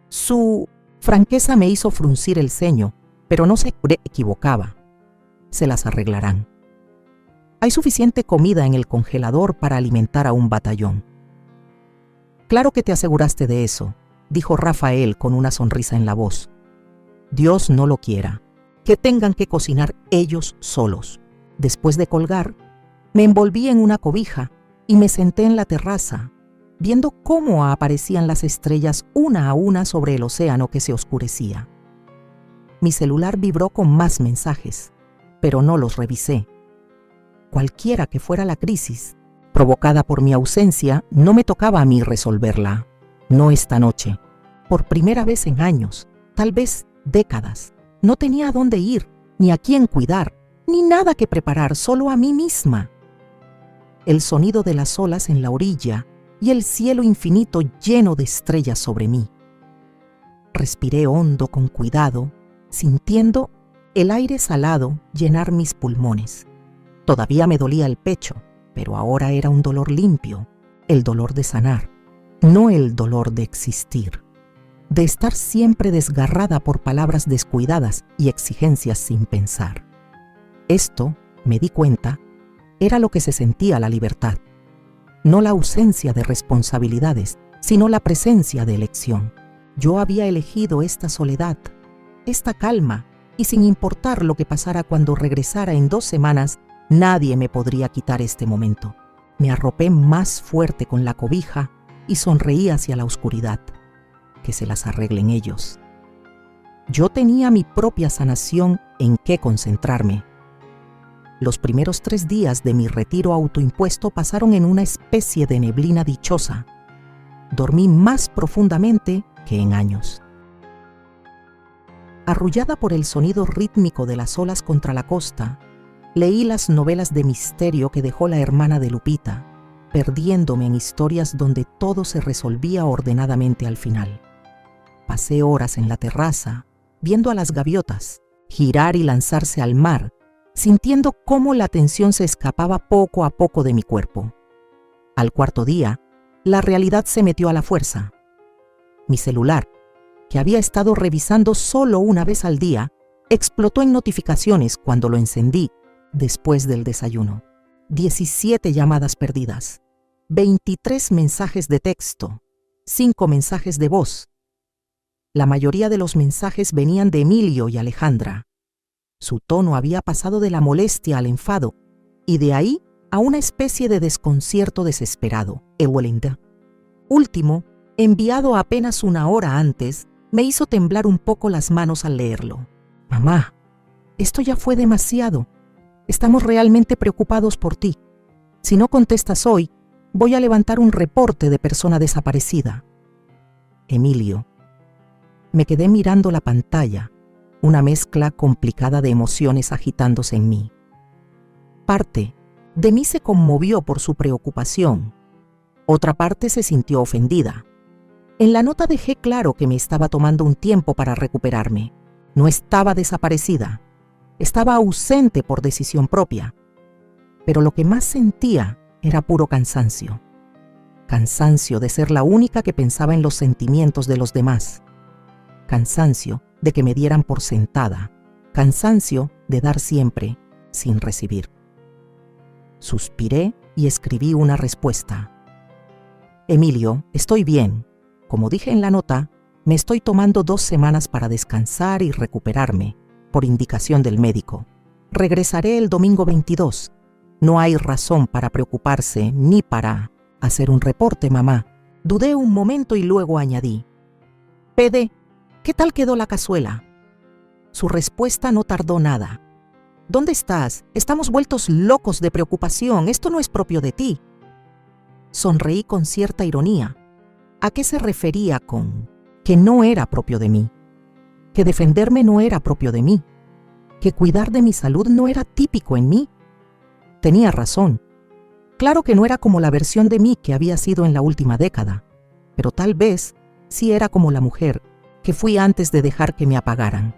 Su franqueza me hizo fruncir el ceño, pero no se equivocaba. Se las arreglarán. Hay suficiente comida en el congelador para alimentar a un batallón. Claro que te aseguraste de eso, dijo Rafael con una sonrisa en la voz. Dios no lo quiera, que tengan que cocinar ellos solos. Después de colgar, me envolví en una cobija y me senté en la terraza, viendo cómo aparecían las estrellas una a una sobre el océano que se oscurecía. Mi celular vibró con más mensajes, pero no los revisé. Cualquiera que fuera la crisis, provocada por mi ausencia, no me tocaba a mí resolverla. No esta noche. Por primera vez en años, tal vez décadas, no tenía a dónde ir, ni a quién cuidar, ni nada que preparar, solo a mí misma. El sonido de las olas en la orilla y el cielo infinito lleno de estrellas sobre mí. Respiré hondo con cuidado, sintiendo el aire salado llenar mis pulmones. Todavía me dolía el pecho, pero ahora era un dolor limpio, el dolor de sanar, no el dolor de existir, de estar siempre desgarrada por palabras descuidadas y exigencias sin pensar. Esto, me di cuenta, era lo que se sentía la libertad, no la ausencia de responsabilidades, sino la presencia de elección. Yo había elegido esta soledad, esta calma, y sin importar lo que pasara cuando regresara en 2 semanas, nadie me podría quitar este momento. Me arropé más fuerte con la cobija y sonreí hacia la oscuridad. Que se las arreglen ellos. Yo tenía mi propia sanación en qué concentrarme. Los primeros 3 días de mi retiro autoimpuesto pasaron en una especie de neblina dichosa. Dormí más profundamente que en años. Arrullada por el sonido rítmico de las olas contra la costa, leí las novelas de misterio que dejó la hermana de Lupita, perdiéndome en historias donde todo se resolvía ordenadamente al final. Pasé horas en la terraza, viendo a las gaviotas girar y lanzarse al mar, sintiendo cómo la tensión se escapaba poco a poco de mi cuerpo. Al 4.º día, la realidad se metió a la fuerza. Mi celular, que había estado revisando solo una vez al día, explotó en notificaciones cuando lo encendí después del desayuno. 17 llamadas perdidas, 23 mensajes de texto, 5 mensajes de voz. La mayoría de los mensajes venían de Emilio y Alejandra. Su tono había pasado de la molestia al enfado, y de ahí a una especie de desconcierto desesperado. El último, enviado apenas 1 hora antes, me hizo temblar un poco las manos al leerlo. Mamá, esto ya fue demasiado. Estamos realmente preocupados por ti. Si no contestas hoy, voy a levantar un reporte de persona desaparecida. Emilio. Me quedé mirando la pantalla, una mezcla complicada de emociones agitándose en mí. Parte de mí se conmovió por su preocupación. Otra parte se sintió ofendida. En la nota dejé claro que me estaba tomando un tiempo para recuperarme. No estaba desaparecida. Estaba ausente por decisión propia. Pero lo que más sentía era puro cansancio. Cansancio de ser la única que pensaba en los sentimientos de los demás. Cansancio de que me dieran por sentada. Cansancio de dar siempre, sin recibir. Suspiré y escribí una respuesta. Emilio, estoy bien. Como dije en la nota, me estoy tomando 2 semanas para descansar y recuperarme, por indicación del médico. Regresaré el domingo 22. No hay razón para preocuparse ni para hacer un reporte, mamá. Dudé un momento y luego añadí. PD, ¿qué tal quedó la cazuela? Su respuesta no tardó nada. ¿Dónde estás? Estamos vueltos locos de preocupación. Esto no es propio de ti. Sonreí con cierta ironía. ¿A qué se refería con que no era propio de mí? Que defenderme no era propio de mí. Que cuidar de mi salud no era típico en mí. Tenía razón. Claro que no era como la versión de mí que había sido en la última década, pero tal vez sí era como la mujer que fui antes de dejar que me apagaran.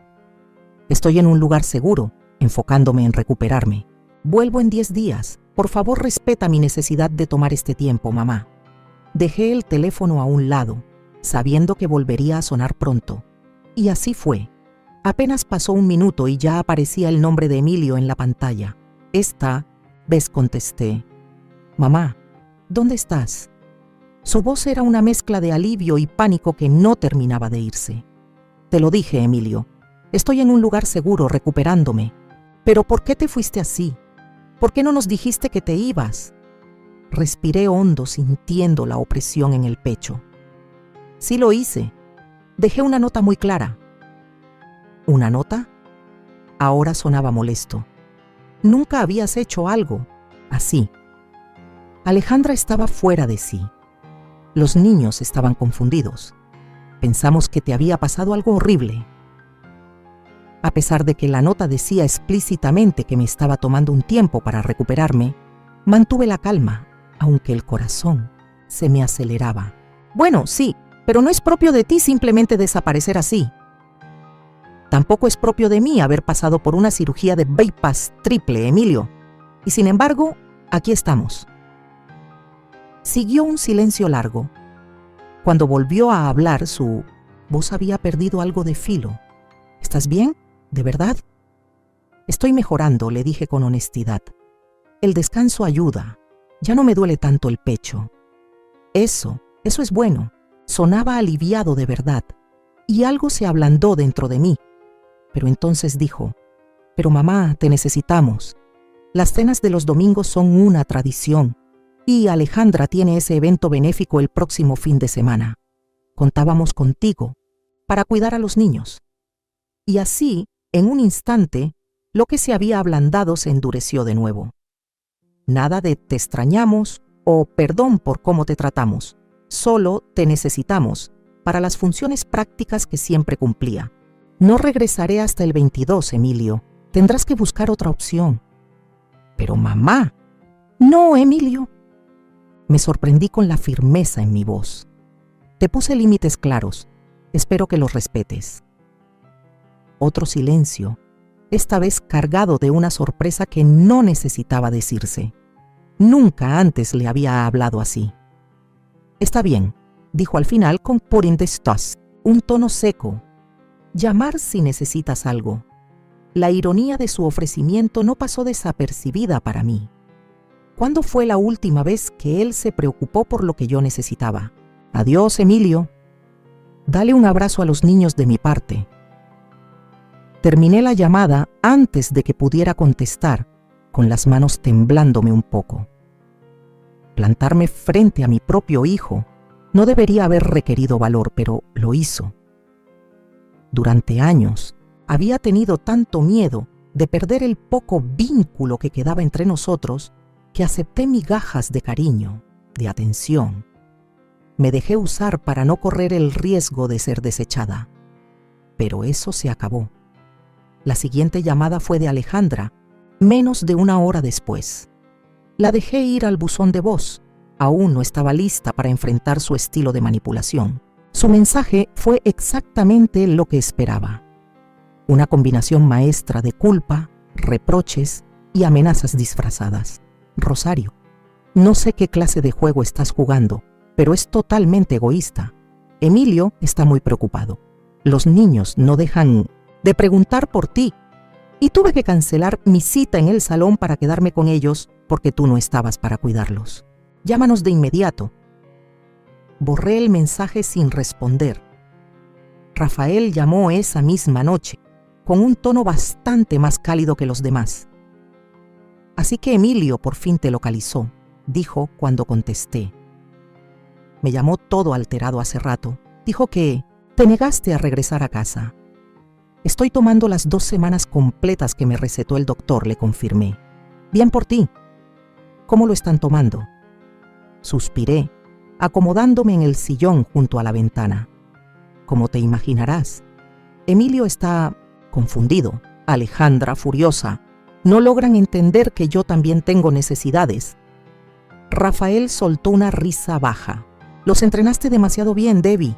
Estoy en un lugar seguro, enfocándome en recuperarme. Vuelvo en 10 días. Por favor, respeta mi necesidad de tomar este tiempo, mamá. Dejé el teléfono a un lado, sabiendo que volvería a sonar pronto. Y así fue. Apenas pasó 1 minuto y ya aparecía el nombre de Emilio en la pantalla. Esta vez contesté. Mamá, ¿dónde estás? Su voz era una mezcla de alivio y pánico que no terminaba de irse. Te lo dije, Emilio. Estoy en un lugar seguro, recuperándome. ¿Pero por qué te fuiste así? ¿Por qué no nos dijiste que te ibas? Respiré hondo, sintiendo la opresión en el pecho. Sí lo hice. Dejé una nota muy clara. ¿Una nota? Ahora sonaba molesto. Nunca habías hecho algo así. Alejandra estaba fuera de sí. Los niños estaban confundidos. Pensamos que te había pasado algo horrible. A pesar de que la nota decía explícitamente que me estaba tomando un tiempo para recuperarme, mantuve la calma, aunque el corazón se me aceleraba. Bueno, sí, pero no es propio de ti simplemente desaparecer así. Tampoco es propio de mí haber pasado por una cirugía de bypass triple, Emilio. Y sin embargo, aquí estamos. Siguió un silencio largo. Cuando volvió a hablar, su voz había perdido algo de filo. ¿Estás bien? ¿De verdad? Estoy mejorando, le dije con honestidad. El descanso ayuda. Ya no me duele tanto el pecho. Eso es bueno. Sonaba aliviado de verdad. y algo se ablandó dentro de mí. Pero entonces dijo: «Pero mamá, te necesitamos. Las cenas de los domingos son una tradición, y Alejandra tiene ese evento benéfico el próximo fin de semana. Contábamos contigo para cuidar a los niños». Y así, en un instante, lo que se había ablandado se endureció de nuevo. Nada de «te extrañamos» o «perdón por cómo te tratamos». Solo «te necesitamos» para las funciones prácticas que siempre cumplía. «No regresaré hasta el 22, Emilio. Tendrás que buscar otra opción». «Pero mamá». «No, Emilio». Me sorprendí con la firmeza en mi voz. «Te puse límites claros. Espero que los respetes». Otro silencio, esta vez cargado de una sorpresa que no necesitaba decirse. Nunca antes le había hablado así. «Está bien», dijo al final con «putting the stuff», un tono seco. Llamar si necesitas algo. La ironía de su ofrecimiento no pasó desapercibida para mí. ¿Cuándo fue la última vez que él se preocupó por lo que yo necesitaba? «Adiós, Emilio. Dale un abrazo a los niños de mi parte». Terminé la llamada antes de que pudiera contestar, con las manos temblándome un poco. Plantarme frente a mi propio hijo no debería haber requerido valor, pero lo hizo. Durante años había tenido tanto miedo de perder el poco vínculo que quedaba entre nosotros que acepté migajas de cariño, de atención. Me dejé usar para no correr el riesgo de ser desechada. Pero eso se acabó. La siguiente llamada fue de Alejandra, menos de una hora después. La dejé ir al buzón de voz. Aún no estaba lista para enfrentar su estilo de manipulación. Su mensaje fue exactamente lo que esperaba. Una combinación maestra de culpa, reproches y amenazas disfrazadas. «Rosario, no sé qué clase de juego estás jugando, pero es totalmente egoísta. Emilio está muy preocupado. Los niños no dejan de preguntar por ti, y tuve que cancelar mi cita en el salón para quedarme con ellos porque tú no estabas para cuidarlos. Llámanos de inmediato». Borré el mensaje sin responder. Rafael llamó esa misma noche, con un tono bastante más cálido que los demás. «Así que Emilio por fin te localizó», dijo cuando contesté. Me llamó todo alterado hace rato. Dijo que te negaste a regresar a casa. «Estoy tomando las 2 semanas completas que me recetó el doctor», le confirmé. «Bien por ti. ¿Cómo lo están tomando?» Suspiré, acomodándome en el sillón junto a la ventana. «Como te imaginarás, Emilio está confundido, Alejandra furiosa. No logran entender que yo también tengo necesidades». Rafael soltó una risa baja. «Los entrenaste demasiado bien, Debbie.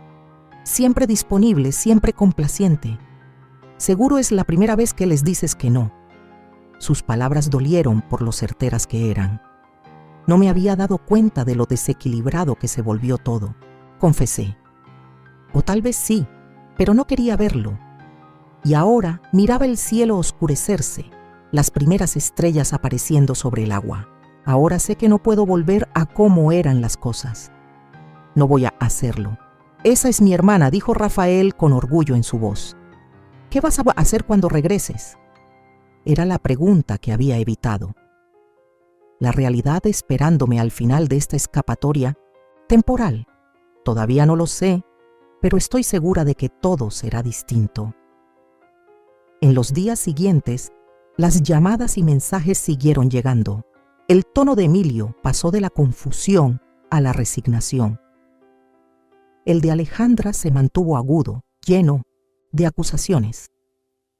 Siempre disponible, siempre complaciente. Seguro es la primera vez que les dices que no». Sus palabras dolieron por lo certeras que eran. No me había dado cuenta de lo desequilibrado que se volvió todo, confesé. O tal vez sí, pero no quería verlo. Y ahora miraba el cielo oscurecerse, las primeras estrellas apareciendo sobre el agua. Ahora sé que no puedo volver a cómo eran las cosas. No voy a hacerlo. «Esa es mi hermana», dijo Rafael con orgullo en su voz. «¿Qué vas a hacer cuando regreses?». Era la pregunta que había evitado. La realidad esperándome al final de esta escapatoria, temporal. Todavía no lo sé, pero estoy segura de que todo será distinto. En los días siguientes, las llamadas y mensajes siguieron llegando. El tono de Emilio pasó de la confusión a la resignación. El de Alejandra se mantuvo agudo, lleno de acusaciones.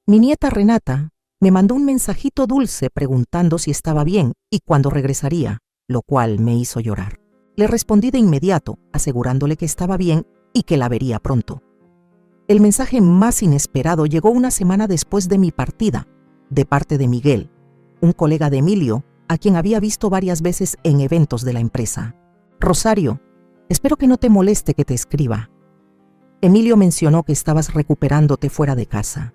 Mi nieta Renata me mandó un mensajito dulce preguntando si estaba bien y cuándo regresaría, lo cual me hizo llorar. Le respondí de inmediato, asegurándole que estaba bien y que la vería pronto. El mensaje más inesperado llegó una semana después de mi partida, de parte de Miguel, un colega de Emilio, a quien había visto varias veces en eventos de la empresa. «Rosario, espero que no te moleste que te escriba. Emilio mencionó que estabas recuperándote fuera de casa.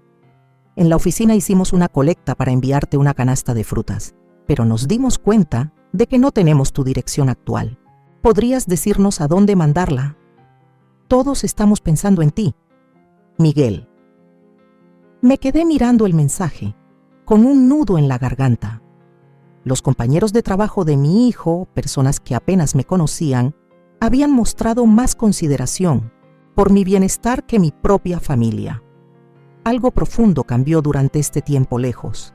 En la oficina hicimos una colecta para enviarte una canasta de frutas, pero nos dimos cuenta de que no tenemos tu dirección actual. ¿Podrías decirnos a dónde mandarla? Todos estamos pensando en ti». Miguel. Me quedé mirando el mensaje, con un nudo en la garganta. Los compañeros de trabajo de mi hijo, personas que apenas me conocían, habían mostrado más consideración por mi bienestar que mi propia familia. Algo profundo cambió durante este tiempo lejos.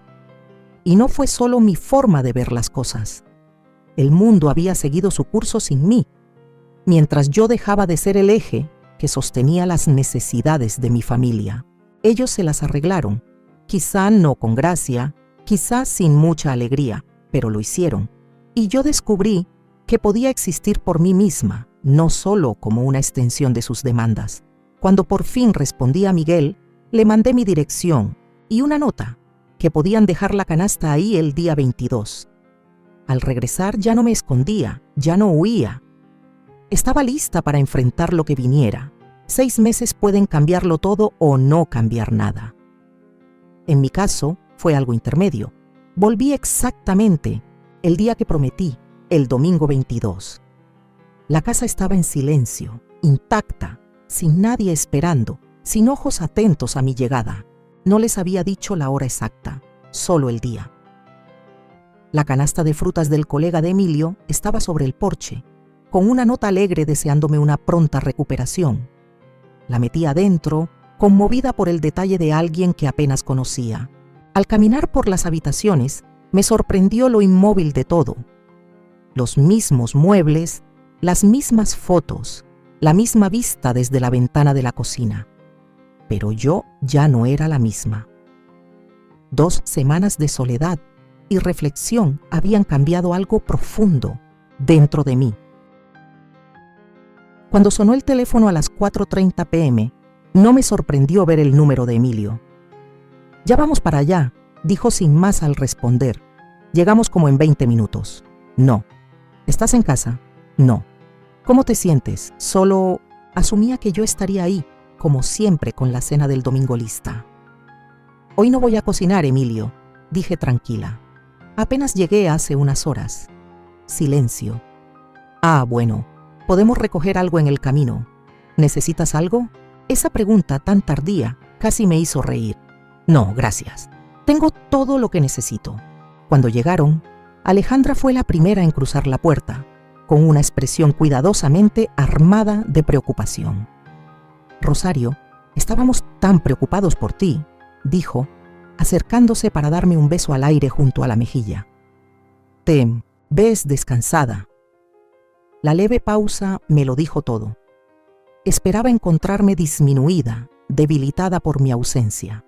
Y no fue solo mi forma de ver las cosas. El mundo había seguido su curso sin mí, mientras yo dejaba de ser el eje que sostenía las necesidades de mi familia. Ellos se las arreglaron, quizá no con gracia, quizá sin mucha alegría, pero lo hicieron. Y yo descubrí que podía existir por mí misma, no solo como una extensión de sus demandas. Cuando por fin respondí a Miguel, le mandé mi dirección y una nota, que podían dejar la canasta ahí el día 22. Al regresar ya no me escondía, ya no huía. Estaba lista para enfrentar lo que viniera. 6 meses pueden cambiarlo todo o no cambiar nada. En mi caso, fue algo intermedio. Volví exactamente el día que prometí, el domingo 22. La casa estaba en silencio, intacta, sin nadie esperando, sin ojos atentos a mi llegada. No les había dicho la hora exacta, solo el día. La canasta de frutas del colega de Emilio estaba sobre el porche, con una nota alegre deseándome una pronta recuperación. La metí adentro, conmovida por el detalle de alguien que apenas conocía. Al caminar por las habitaciones, me sorprendió lo inmóvil de todo. Los mismos muebles, las mismas fotos, la misma vista desde la ventana de la cocina. Pero yo ya no era la misma. 2 semanas de soledad y reflexión habían cambiado algo profundo dentro de mí. Cuando sonó el teléfono a las 4:30 p.m., no me sorprendió ver el número de Emilio. «Ya vamos para allá», dijo sin más al responder. «Llegamos como en 20 minutos». «No». «¿Estás en casa?» «No». «¿Cómo te sientes?» «Solo...». Asumía que yo estaría ahí, como siempre, con la cena del domingo lista. «Hoy no voy a cocinar, Emilio», dije tranquila. «Apenas llegué hace unas horas». Silencio. «Ah, bueno, podemos recoger algo en el camino. ¿Necesitas algo?». Esa pregunta tan tardía casi me hizo reír. «No, gracias. Tengo todo lo que necesito». Cuando llegaron, Alejandra fue la primera en cruzar la puerta, con una expresión cuidadosamente armada de preocupación. «Rosario, estábamos tan preocupados por ti», dijo, acercándose para darme un beso al aire junto a la mejilla. «Te ves descansada». La leve pausa me lo dijo todo. Esperaba encontrarme disminuida, debilitada por mi ausencia.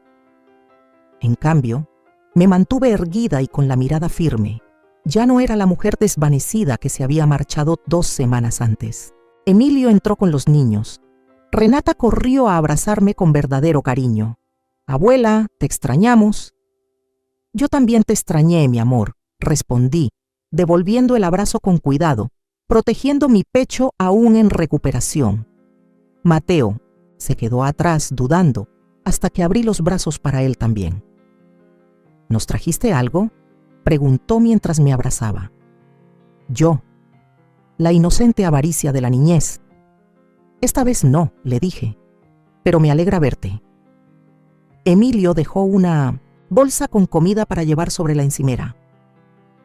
En cambio, me mantuve erguida y con la mirada firme. Ya no era la mujer desvanecida que se había marchado 2 semanas antes. Emilio entró con los niños. Renata corrió a abrazarme con verdadero cariño. «Abuela, te extrañamos». «Yo también te extrañé, mi amor», respondí, devolviendo el abrazo con cuidado, protegiendo mi pecho aún en recuperación. Mateo se quedó atrás dudando hasta que abrí los brazos para él también. «¿Nos trajiste algo?», preguntó mientras me abrazaba. Yo, la inocente avaricia de la niñez. «Esta vez no», le dije, «pero me alegra verte». Emilio dejó una bolsa con comida para llevar sobre la encimera.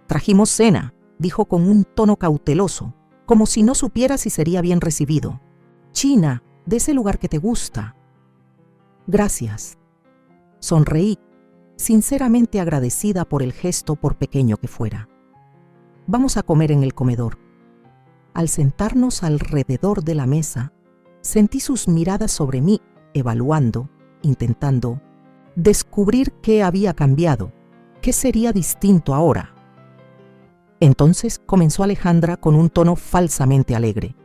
«Trajimos cena», dijo con un tono cauteloso, como si no supiera si sería bien recibido. «China, de ese lugar que te gusta». «Gracias». Sonreí, sinceramente agradecida por el gesto, por pequeño que fuera. «Vamos a comer en el comedor». Al sentarnos alrededor de la mesa, sentí sus miradas sobre mí, evaluando, intentando descubrir qué había cambiado, qué sería distinto ahora. Entonces comenzó Alejandra con un tono falsamente alegre.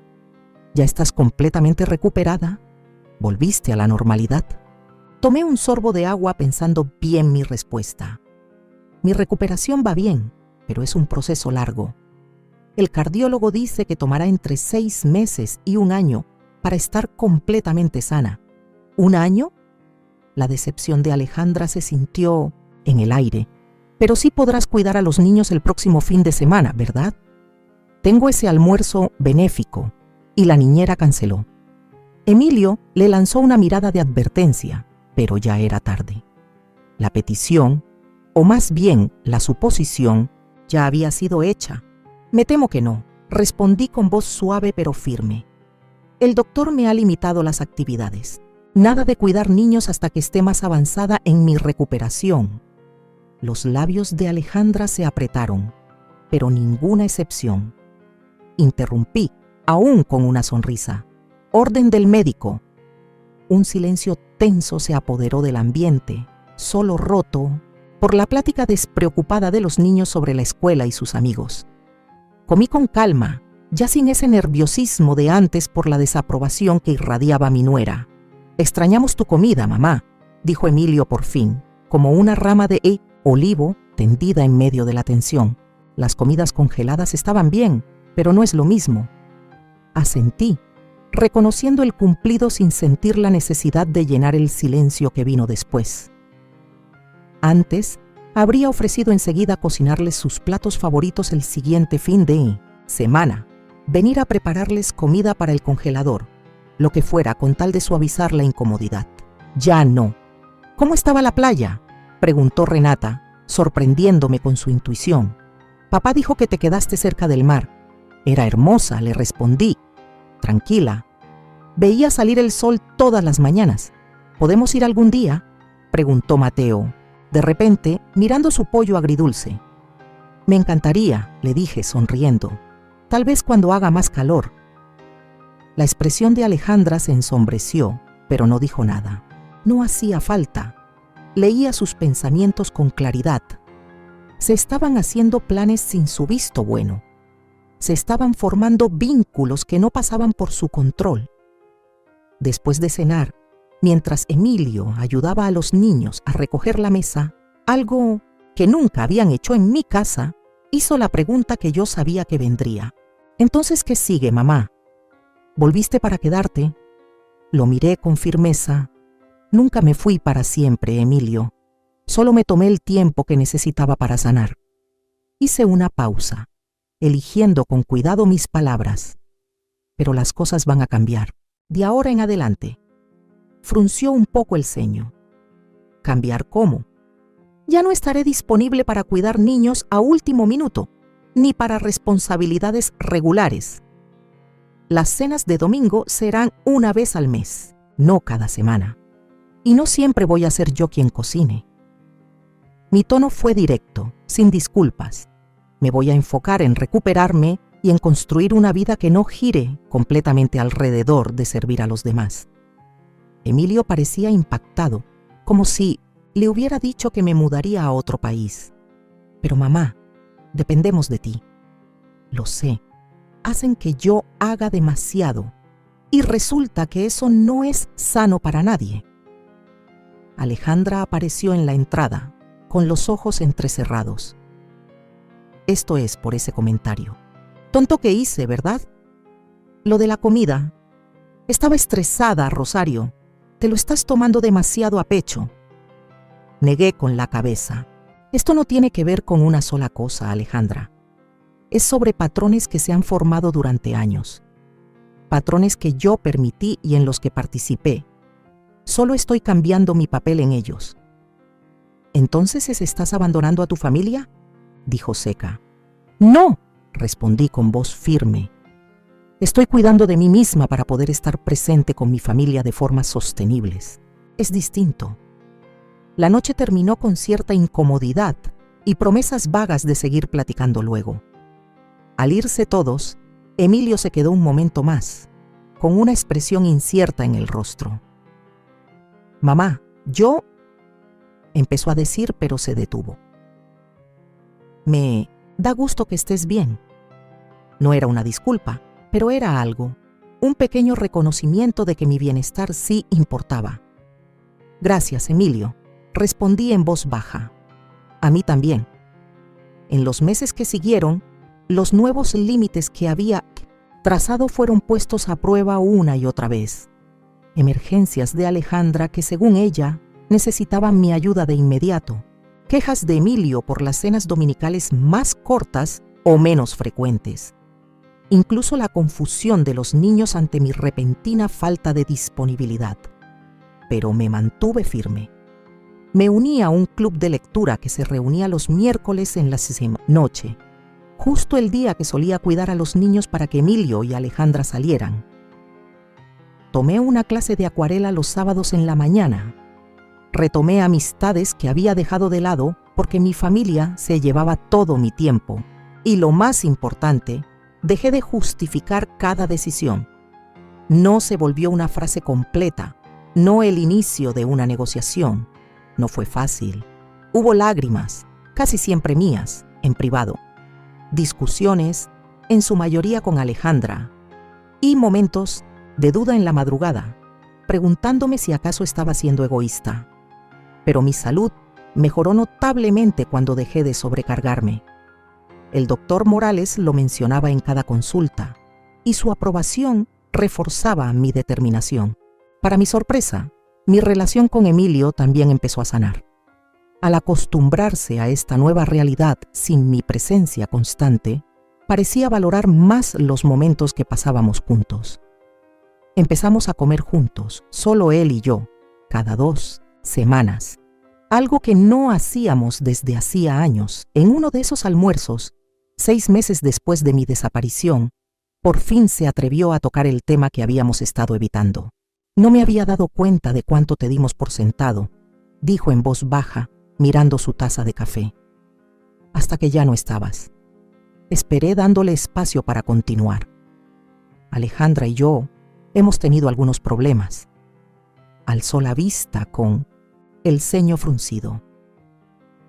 «¿Ya estás completamente recuperada? ¿Volviste a la normalidad?». Tomé un sorbo de agua pensando bien mi respuesta. «Mi recuperación va bien, pero es un proceso largo. El cardiólogo dice que tomará entre 6 meses y 1 año para estar completamente sana». «¿1 año?». La decepción de Alejandra se sintió en el aire. «Pero sí podrás cuidar a los niños el próximo fin de semana, ¿verdad? Tengo ese almuerzo benéfico», y la niñera canceló. Emilio le lanzó una mirada de advertencia, pero ya era tarde. La petición, o más bien la suposición, ya había sido hecha. Me temo que no, respondí con voz suave pero firme. El doctor me ha limitado las actividades. Nada de cuidar niños hasta que esté más avanzada en mi recuperación. Los labios de Alejandra se apretaron, pero ninguna excepción. Interrumpí, aún con una sonrisa. Orden del médico. Un silencio tenso se apoderó del ambiente, solo roto por la plática despreocupada de los niños sobre la escuela y sus amigos. Comí con calma, ya sin ese nerviosismo de antes por la desaprobación que irradiaba mi nuera. «Extrañamos tu comida, mamá», dijo Emilio por fin, como una rama de olivo tendida en medio de la tensión. Las comidas congeladas estaban bien, pero no es lo mismo. Asentí, reconociendo el cumplido sin sentir la necesidad de llenar el silencio que vino después. Antes, habría ofrecido enseguida cocinarles sus platos favoritos el siguiente fin de semana, venir a prepararles comida para el congelador, lo que fuera con tal de suavizar la incomodidad. Ya no. «¿Cómo estaba la playa?», preguntó Renata, sorprendiéndome con su intuición. «Papá dijo que te quedaste cerca del mar». «Era hermosa», le respondí. «Tranquila. Veía salir el sol todas las mañanas. ¿Podemos ir algún día?», preguntó Mateo, de repente mirando su pollo agridulce. «Me encantaría», le dije sonriendo. «Tal vez cuando haga más calor». La expresión de Alejandra se ensombreció, pero no dijo nada. No hacía falta. Leía sus pensamientos con claridad. Se estaban haciendo planes sin su visto bueno. Se estaban formando vínculos que no pasaban por su control. Después de cenar, mientras Emilio ayudaba a los niños a recoger la mesa, algo que nunca habían hecho en mi casa, hizo la pregunta que yo sabía que vendría. «¿Entonces qué sigue, mamá? ¿Volviste para quedarte?». Lo miré con firmeza. «Nunca me fui para siempre, Emilio. Solo me tomé el tiempo que necesitaba para sanar». Hice una pausa, eligiendo con cuidado mis palabras. «Pero las cosas van a cambiar. De ahora en adelante». Frunció un poco el ceño. «¿Cambiar cómo?». «Ya no estaré disponible para cuidar niños a último minuto, ni para responsabilidades regulares. Las cenas de domingo serán una vez al mes, no cada semana. Y no siempre voy a ser yo quien cocine». Mi tono fue directo, sin disculpas. Me voy a enfocar en recuperarme y en construir una vida que no gire completamente alrededor de servir a los demás. Emilio parecía impactado, como si le hubiera dicho que me mudaría a otro país. «Pero mamá, dependemos de ti». «Lo sé. Hacen que yo haga demasiado y resulta que eso no es sano para nadie». Alejandra apareció en la entrada, con los ojos entrecerrados. «Esto es por ese comentario. Tonto que hice, ¿verdad? Lo de la comida. Estaba estresada, Rosario. Te lo estás tomando demasiado a pecho». Negué con la cabeza. «Esto no tiene que ver con una sola cosa, Alejandra. Es sobre patrones que se han formado durante años. Patrones que yo permití y en los que participé. Solo estoy cambiando mi papel en ellos». «¿Entonces estás abandonando a tu familia?», dijo seca. «No», respondí con voz firme. «Estoy cuidando de mí misma para poder estar presente con mi familia de formas sostenibles. Es distinto». La noche terminó con cierta incomodidad y promesas vagas de seguir platicando luego. Al irse todos, Emilio se quedó un momento más, con una expresión incierta en el rostro. «Mamá, yo…», empezó a decir, pero se detuvo. «Me da gusto que estés bien». No era una disculpa, pero era algo, un pequeño reconocimiento de que mi bienestar sí importaba. «Gracias, Emilio», respondí en voz baja. «A mí también». En los meses que siguieron, los nuevos límites que había trazado fueron puestos a prueba una y otra vez. Emergencias de Alejandra que, según ella, necesitaban mi ayuda de inmediato. Quejas de Emilio por las cenas dominicales más cortas o menos frecuentes. incluso la confusión de los niños ante mi repentina falta de disponibilidad. Pero me mantuve firme. Me uní a un club de lectura que se reunía los miércoles en la noche, justo el día que solía cuidar a los niños para que Emilio y Alejandra salieran. Tomé una clase de acuarela los sábados en la mañana. Retomé amistades que había dejado de lado porque mi familia se llevaba todo mi tiempo. Y lo más importante, dejé de justificar cada decisión. No se volvió una frase completa, no el inicio de una negociación. No fue fácil. Hubo lágrimas, casi siempre mías, en privado. Discusiones, en su mayoría con Alejandra. Y momentos de duda en la madrugada, preguntándome si acaso estaba siendo egoísta. Pero mi salud mejoró notablemente cuando dejé de sobrecargarme. El doctor Morales lo mencionaba en cada consulta, y su aprobación reforzaba mi determinación. Para mi sorpresa, mi relación con Emilio también empezó a sanar. Al acostumbrarse a esta nueva realidad sin mi presencia constante, parecía valorar más los momentos que pasábamos juntos. Empezamos a comer juntos, solo él y yo, cada 2 semanas. Algo que no hacíamos desde hacía años. En uno de esos almuerzos, 6 meses después de mi desaparición, por fin se atrevió a tocar el tema que habíamos estado evitando. No me había dado cuenta de cuánto te dimos por sentado, dijo en voz baja, mirando su taza de café. Hasta que ya no estabas. Esperé dándole espacio para continuar. Alejandra y yo hemos tenido algunos problemas. Alzó la vista con el ceño fruncido.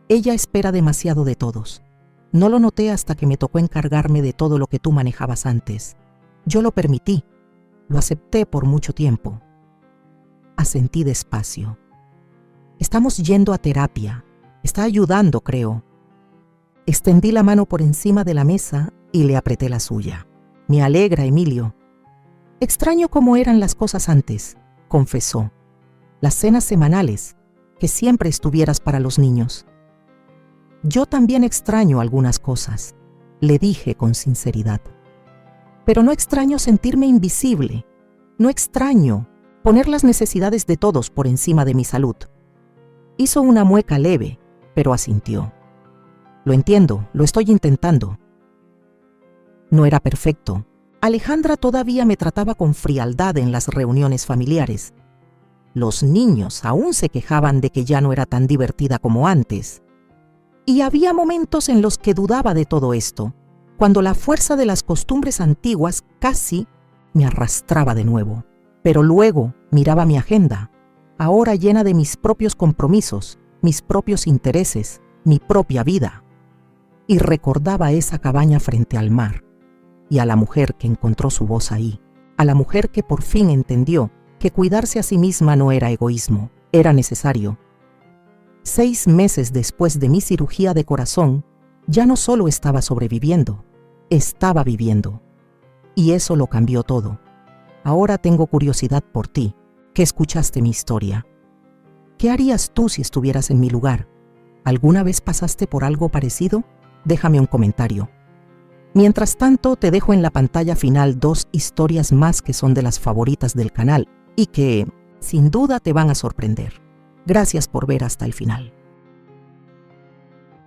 Ella espera demasiado de todos. No lo noté hasta que me tocó encargarme de todo lo que tú manejabas antes. Yo lo permití, lo acepté por mucho tiempo. Asentí despacio. Estamos yendo a terapia. Está ayudando, creo. Extendí la mano por encima de la mesa y le apreté la suya. Me alegra, Emilio. Extraño cómo eran las cosas antes, confesó. Las cenas semanales, que siempre estuvieras para los niños. Yo también extraño algunas cosas, le dije con sinceridad. Pero no extraño sentirme invisible. No extraño poner las necesidades de todos por encima de mi salud. Hizo una mueca leve, pero asintió. Lo entiendo, lo estoy intentando. No era perfecto. Alejandra todavía me trataba con frialdad en las reuniones familiares. Los niños aún se quejaban de que ya no era tan divertida como antes. Y había momentos en los que dudaba de todo esto, cuando la fuerza de las costumbres antiguas casi me arrastraba de nuevo. Pero luego miraba mi agenda, ahora llena de mis propios compromisos, mis propios intereses, mi propia vida. Y recordaba esa cabaña frente al mar, y a la mujer que encontró su voz ahí, a la mujer que por fin entendió que cuidarse a sí misma no era egoísmo, era necesario. 6 meses después de mi cirugía de corazón, ya no solo estaba sobreviviendo, estaba viviendo. Y eso lo cambió todo. Ahora tengo curiosidad por ti, que escuchaste mi historia. ¿Qué harías tú si estuvieras en mi lugar? ¿Alguna vez pasaste por algo parecido? Déjame un comentario. Mientras tanto, te dejo en la pantalla final 2 historias más que son de las favoritas del canal y que, sin duda, te van a sorprender. Gracias por ver hasta el final.